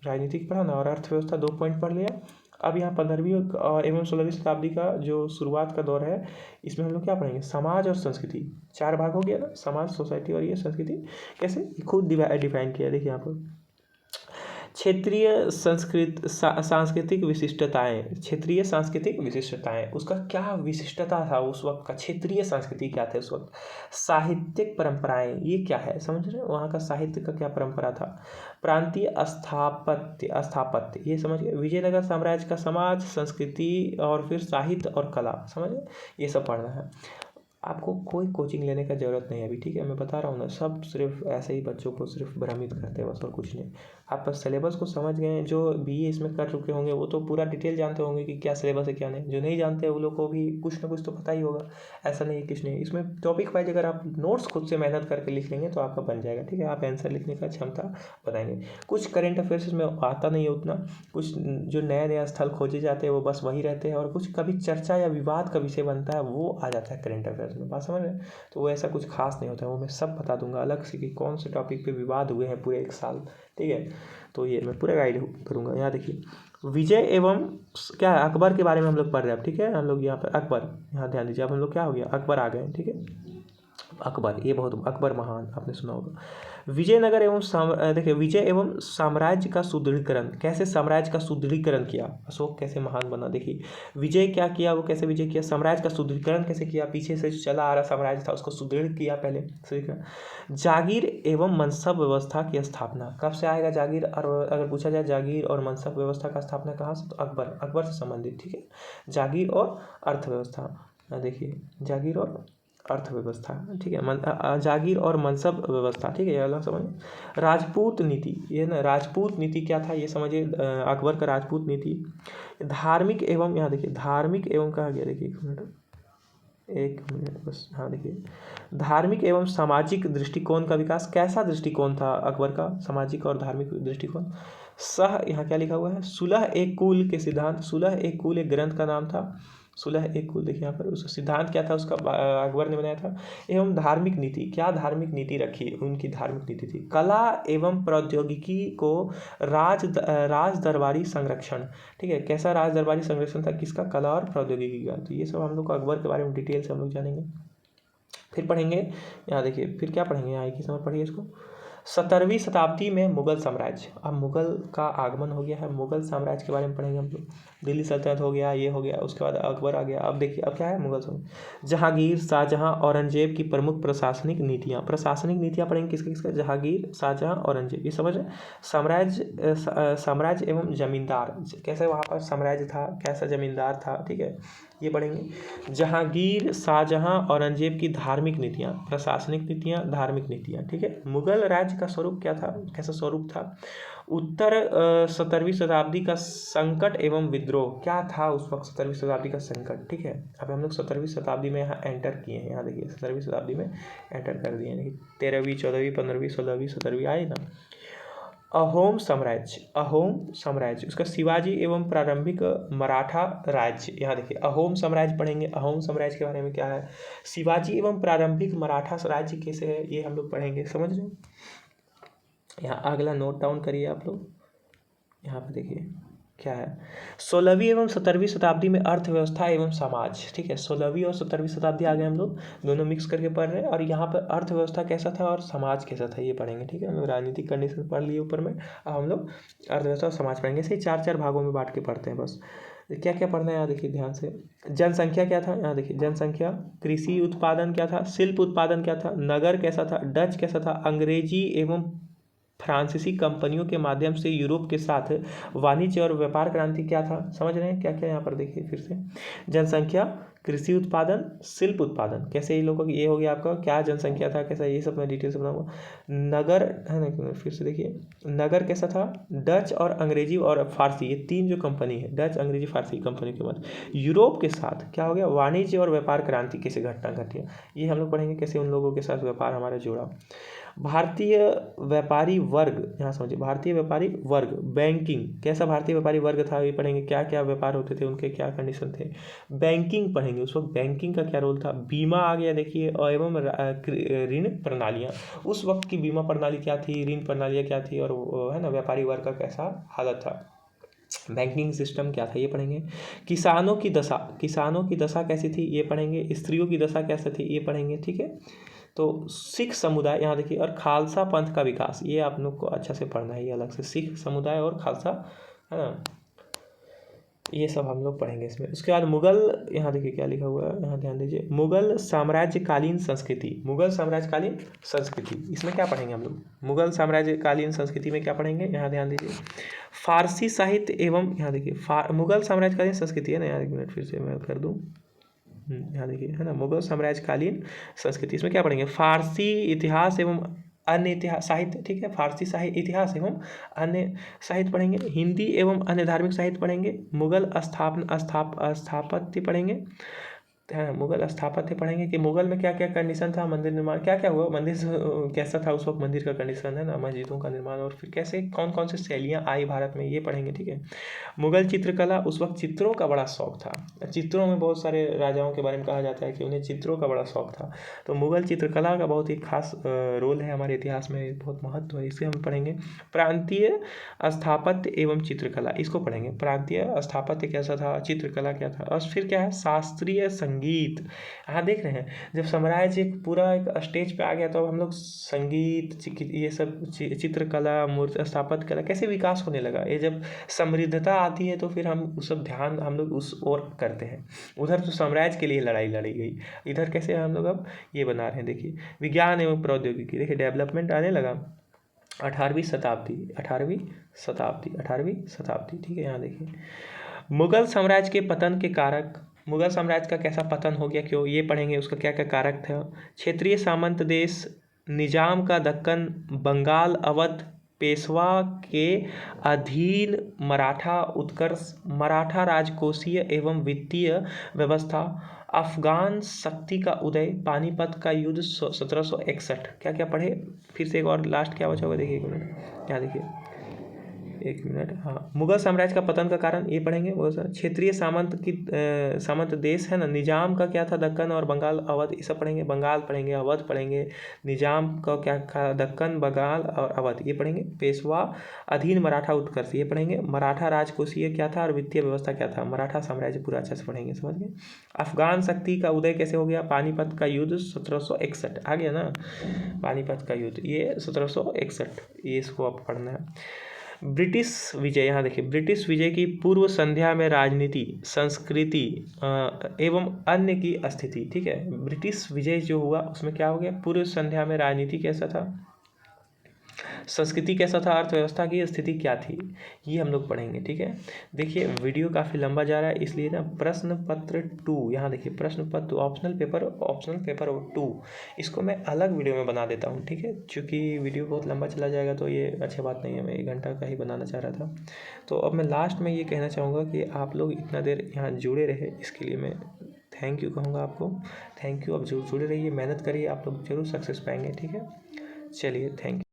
राजनीतिक पढ़ा ना, और अर्थव्यवस्था 2 पॉइंट पढ़ लिया। अब यहाँ 15वीं एवं 16वीं शताब्दी का जो शुरुआत का दौर है, इसमें हम लोग क्या पढ़ेंगे, समाज और संस्कृति। 4 भाग हो गया ना, समाज, सोसाइटी और ये संस्कृति, कैसे खुद डिफाइन किया। देखिए यहाँ पर क्षेत्रीय सांस्कृतिक विशिष्टताएं, क्षेत्रीय सांस्कृतिक विशिष्टताएं, उसका क्या विशिष्टता था उस वक्त का, क्षेत्रीय संस्कृति क्या थे उस वक्त। साहित्यिक परंपराएं, ये क्या है, समझ रहे हैं, वहाँ का साहित्य का क्या परंपरा था। प्रांतीय स्थापत्य ये समझ गए। विजयनगर साम्राज्य का समाज, संस्कृति और फिर साहित्य और कला, समझ गए, ये सब पढ़ना है आपको। कोई कोचिंग लेने का ज़रूरत नहीं है अभी, ठीक है, मैं बता रहा हूँ ना, सब सिर्फ ऐसे ही बच्चों को सिर्फ भ्रमित करते हैं बस, और कुछ नहीं। आप बस सिलेबस को समझ गए, जो बीए इसमें कर चुके होंगे वो तो पूरा डिटेल जानते होंगे कि क्या सिलेबस है क्या नहीं। जो नहीं जानते वो लोग को भी कुछ ना कुछ तो पता ही होगा, ऐसा नहीं है कुछ नहीं। इसमें टॉपिक वाइज अगर आप नोट्स खुद से मेहनत करके लिख लेंगे तो आपका बन जाएगा, ठीक है, आप आंसर लिखने का क्षमता बनाएंगे। कुछ करेंट अफेयर्स में आता नहीं है उतना, कुछ जो नया नया स्थल खोजे जाते हैं वो बस वही रहते हैं, और कुछ कभी चर्चा या विवाद का विषय बनता है वो आ जाता है करेंट अफेयर्स में, बात समझ रहे हैं। तो वो ऐसा कुछ खास नहीं होता है, वो मैं सब बता दूंगा अलग से कि कौन से टॉपिक पे विवाद हुए हैं पूरे 1 साल, ठीक है, तो ये मैं पूरा गाइड करूँगा। यहाँ देखिए विजय एवं क्या है, अकबर के बारे में हम लोग पढ़ रहे हैं, ठीक है, हम लोग यहाँ पर अकबर, यहाँ ध्यान दीजिए, अब हम लोग क्या हो गया, अकबर आ गए, ठीक है। अकबर, ये बहुत अकबर महान आपने सुना होगा। विजयनगर एवं देखिए विजय एवं साम्राज्य का सुदृढ़ीकरण, कैसे साम्राज्य का सुदृढ़ीकरण किया, अशोक कैसे महान बना। देखिए विजय क्या किया, वो कैसे विजय किया, साम्राज्य का सुदृढ़ीकरण कैसे किया, पीछे से चला आ रहा साम्राज्य था उसको सुदृढ़ किया पहले। जागीर एवं मनसब व्यवस्था की स्थापना, कब से आएगा जागीर, और अगर पूछा जाए जागीर और मनसब व्यवस्था का स्थापना कहाँ से, तो अकबर, अकबर से संबंधित, ठीक है। जागीर और अर्थव्यवस्था, देखिए जागीर और अर्थव्यवस्था, ठीक है। जागीर और मनसब व्यवस्था, ठीक है, ये अलग समझ। राजपूत नीति, ये ना राजपूत नीति क्या था ये समझिए, अकबर का राजपूत नीति। धार्मिक एवं, यहाँ देखिए धार्मिक एवं कहा गया, देखिए एक मिनट बस, हाँ देखिए धार्मिक एवं सामाजिक दृष्टिकोण का विकास, कैसा दृष्टिकोण था अकबर का, सामाजिक और धार्मिक दृष्टिकोण। सह, यहाँ क्या लिखा हुआ है, सुलह एक कुल के सिद्धांत, सुलह एक कुल एक ग्रंथ का नाम था, सुलह एक कुल, देखिए यहाँ पर उसका सिद्धांत क्या था, उसका अकबर ने बनाया था। एवं धार्मिक नीति, क्या धार्मिक नीति रखी, उनकी धार्मिक नीति थी कला एवं प्रौद्योगिकी को राज दरबारी संरक्षण, ठीक है, कैसा राज दरबारी संरक्षण था, किसका, कला और प्रौद्योगिकी का। तो ये सब हम लोग को अकबर के बारे में डिटेल से हम लोग जानेंगे। फिर पढ़ेंगे, यहाँ देखिए फिर क्या पढ़ेंगे, यहाँ एक ही समय पढ़िए इसको। 17वीं शताब्दी में मुगल साम्राज्य, अब मुगल का आगमन हो गया है, मुगल साम्राज्य के बारे में पढ़ेंगे हम लोग। दिल्ली सल्तनत हो गया, ये हो गया, उसके बाद अकबर आ गया। अब देखिए अब क्या है, मुगल साम्राज्य। जहांगीर, शाहजहां, औरंगजेब की प्रमुख प्रशासनिक नीतियाँ, प्रशासनिक नीतियाँ पढ़ेंगे किसका किसका, जहांगीर, शाहजहां, औरंगजेब, ये समझ रहे। साम्राज्य एवं जमींदार, कैसे वहाँ पर साम्राज्य था, कैसा जमींदार था, ठीक है, ये पढ़ेंगे। जहांगीर, शाहजहां, औरंगजेब की धार्मिक नीतियाँ, प्रशासनिक नीतियाँ, धार्मिक नीतियाँ, ठीक है। मुगल राज्य का स्वरूप क्या था, कैसा स्वरूप था। उत्तर 17वीं शताब्दी का संकट एवं विद्रोह, क्या था उस वक्त 17वीं शताब्दी का संकट, ठीक है। अब हम लोग 17वीं शताब्दी में यहाँ एंटर किए हैं, यहाँ देखिए 17वीं शताब्दी में एंटर कर दिए हैं। 13वीं, 14वीं, 15वीं, 16वीं, 17वीं आई ना। अहोम साम्राज्य, अहोम साम्राज्य, उसका शिवाजी एवं प्रारंभिक मराठा राज्य, यहाँ देखिए अहोम साम्राज्य पढ़ेंगे। अहोम साम्राज्य के बारे में क्या है, शिवाजी एवं प्रारंभिक मराठा राज्य कैसे है, ये हम लोग पढ़ेंगे, समझ रहे हैं। यहाँ अगला नोट डाउन करिए आप लोग, यहाँ पे देखिए क्या है। 16वीं एवं 17वीं शताब्दी में अर्थव्यवस्था एवं समाज, ठीक है, 16वीं और 17वीं शताब्दी आ गए हम लोग, दोनों मिक्स करके पढ़ रहे हैं। और यहाँ पर अर्थव्यवस्था कैसा था और समाज कैसा था ये पढ़ेंगे, ठीक है। हम लोग राजनीतिक कंडीशन पढ़ लिए ऊपर में, अब हम लोग अर्थव्यवस्था और समाज पढ़ेंगे। इसे 4-4 भागों में बांट के पढ़ते हैं बस। क्या क्या पढ़ना है यहाँ देखिए ध्यान से। जनसंख्या क्या था, यहाँ देखिए जनसंख्या। कृषि उत्पादन क्या था, शिल्प उत्पादन क्या था, नगर कैसा था, डच कैसा था, अंग्रेजी एवं फ्रांसीसी कंपनियों के माध्यम से यूरोप के साथ वाणिज्य और व्यापार क्रांति क्या था, समझ रहे हैं क्या क्या यहाँ पर देखिए फिर से। जनसंख्या, कृषि उत्पादन, शिल्प उत्पादन, कैसे ये लोगों की, ये हो गया आपका क्या जनसंख्या था, कैसा, ये सब मैं डिटेल से बताऊंगा। नगर है ना, फिर से देखिए नगर कैसा था, डच और अंग्रेजी और फारसी, ये 3 जो कंपनी है, डच, अंग्रेजी, फारसी कंपनी के बाद यूरोप के साथ क्या हो गया, वाणिज्य और व्यापार क्रांति कैसे घटना घटी, ये हम लोग पढ़ेंगे, कैसे उन लोगों के साथ व्यापार हमारा जुड़ा। भारतीय व्यापारी वर्ग, यहाँ समझिए भारतीय व्यापारी वर्ग, बैंकिंग कैसा भारतीय व्यापारी वर्ग था, ये पढ़ेंगे, क्या क्या व्यापार होते थे, उनके क्या कंडीशन थे। बैंकिंग पढ़ेंगे, उस वक्त बैंकिंग का क्या रोल था। बीमा आ गया देखिए, और एवं ऋण प्रणालियाँ, उस वक्त की बीमा प्रणाली क्या थी, ऋण प्रणालियाँ क्या थी, और है ना व्यापारी वर्ग का कैसा हालत था। बैंकिंग सिस्टम क्या था ये पढ़ेंगे। किसानों की दशा, किसानों की दशा कैसी थी ये पढ़ेंगे। स्त्रियों की दशा कैसी थी ये पढ़ेंगे, ठीक है। तो सिख समुदाय, यहाँ देखिए, और खालसा पंथ का विकास, ये आप लोग को अच्छा से पढ़ना है, ये अलग से सिख समुदाय और खालसा, है ना, ये सब हम लोग पढ़ेंगे इसमें। उसके बाद मुगल, यहाँ देखिए क्या लिखा हुआ है, यहाँ ध्यान दीजिए, मुगल साम्राज्यकालीन संस्कृति, मुगल साम्राज्यकालीन संस्कृति, इसमें क्या पढ़ेंगे हम लोग, मुगल साम्राज्यकालीन संस्कृति में क्या पढ़ेंगे, यहाँ ध्यान दीजिए। फारसी साहित्य एवं, यहाँ देखिए मुगल साम्राज्यकालीन संस्कृति है ना, यहाँ एक मिनट फिर से मैं कर दूँ, यहाँ देखिए है ना, मुगल साम्राज्यकालीन संस्कृति, इसमें क्या पढ़ेंगे, फारसी इतिहास एवं अन्य इतिहास साहित्य, ठीक है, फारसी साहित्य, इतिहास एवं अन्य साहित्य पढ़ेंगे। हिंदी एवं अन्य धार्मिक साहित्य पढ़ेंगे। मुगल स्थापत्य पढ़ेंगे, है ना, मुगल स्थापत्य पढ़ेंगे कि मुगल में क्या क्या कंडीशन था, मंदिर निर्माण क्या क्या हुआ, मंदिर कैसा था उस वक्त, मंदिर का कंडीशन है ना, मस्जिदों का निर्माण, और फिर कैसे कौन कौन से शैलियाँ आई भारत में, ये पढ़ेंगे, ठीक है। मुगल चित्रकला, उस वक्त चित्रों का बड़ा शौक था, चित्रों में बहुत सारे राजाओं के बारे में कहा जाता है कि उन्हें चित्रों का बड़ा शौक था, तो मुगल चित्रकला का बहुत ही खास रोल है हमारे इतिहास में, बहुत महत्व है, इसे हम पढ़ेंगे। प्रांतीय स्थापत्य एवं चित्रकला, इसको पढ़ेंगे, प्रांतीय स्थापत्य कैसा था, चित्रकला क्या था। और फिर क्या है, शास्त्रीय संगीत संगीत। हाँ देख रहे हैं, जब साम्राज्य एक पूरा एक स्टेज पे आ गया तो अब हम लोग संगीत ये सब चित्रकला, मूर्ति स्थापत्य कला कैसे विकास होने लगा। ये जब समृद्धता आती है तो फिर हम उस सब ध्यान हम लोग उस ओर करते हैं। उधर तो साम्राज्य के लिए लड़ाई लड़ी गई, इधर कैसे हम लोग अब ये बना रहे हैं। देखिए विज्ञान एवं प्रौद्योगिकी, देखिए डेवलपमेंट आने लगा 18वीं शताब्दी। ठीक है, यहाँ देखिए मुगल साम्राज्य के पतन के कारक, मुगल साम्राज्य का कैसा पतन हो गया, क्यों, ये पढ़ेंगे। उसका क्या क्या कारक था। क्षेत्रीय सामंत देश, निजाम का दक्कन, बंगाल, अवध, पेशवा के अधीन मराठा उत्कर्ष, मराठा राजकोषीय एवं वित्तीय व्यवस्था, अफगान शक्ति का उदय, पानीपत का युद्ध 1761। क्या क्या पढ़े फिर से एक और लास्ट क्या बचा होगा, देखिए 1 मिनट, क्या देखिए 1 मिनट। हाँ, मुगल साम्राज्य का पतन का कारण ये पढ़ेंगे। क्षेत्रीय सामंत देश है ना, निजाम का क्या था, दक्कन और बंगाल, अवध, ये सब पढ़ेंगे। बंगाल पढ़ेंगे, अवध पढ़ेंगे, निजाम का क्या था, दक्कन, बंगाल और अवध, ये पढ़ेंगे। पेशवा अधीन मराठा उत्कर्ष, ये पढ़ेंगे। मराठा राजकोषीय क्या था और वित्तीय व्यवस्था क्या था, मराठा साम्राज्य पूरा अच्छे से पढ़ेंगे, समझ गए। अफगान शक्ति का उदय कैसे हो गया, पानीपत का युद्ध 1761 आ गया ना, पानीपत का युद्ध ये 1761, ये इसको आप पढ़ना है। ब्रिटिश विजय, यहाँ देखिए ब्रिटिश विजय की पूर्व संध्या में राजनीति, संस्कृति एवं अन्य की स्थिति। ठीक है, ब्रिटिश विजय जो हुआ उसमें क्या हो गया, पूर्व संध्या में राजनीति कैसा था, संस्कृति कैसा था, अर्थव्यवस्था की स्थिति क्या थी, ये हम लोग पढ़ेंगे। ठीक है, देखिए वीडियो काफ़ी लंबा जा रहा है इसलिए ना प्रश्न पत्र 2, यहाँ देखिए प्रश्न पत्र ऑप्शनल पेपर 2, इसको मैं अलग वीडियो में बना देता हूँ। ठीक है, चूँकि वीडियो बहुत लंबा चला जाएगा तो ये अच्छी बात नहीं है, मैं 1 घंटा का ही बनाना चाह रहा था। तो अब मैं लास्ट में ये कहना चाहूँगा कि आप लोग इतना देर यहाँ जुड़े रहे, इसके लिए मैं थैंक यू कहूँगा आपको। थैंक यू, अब जुड़े रहिए, मेहनत करिए, आप लोग जरूर सक्सेस पाएंगे। ठीक है, चलिए थैंक यू।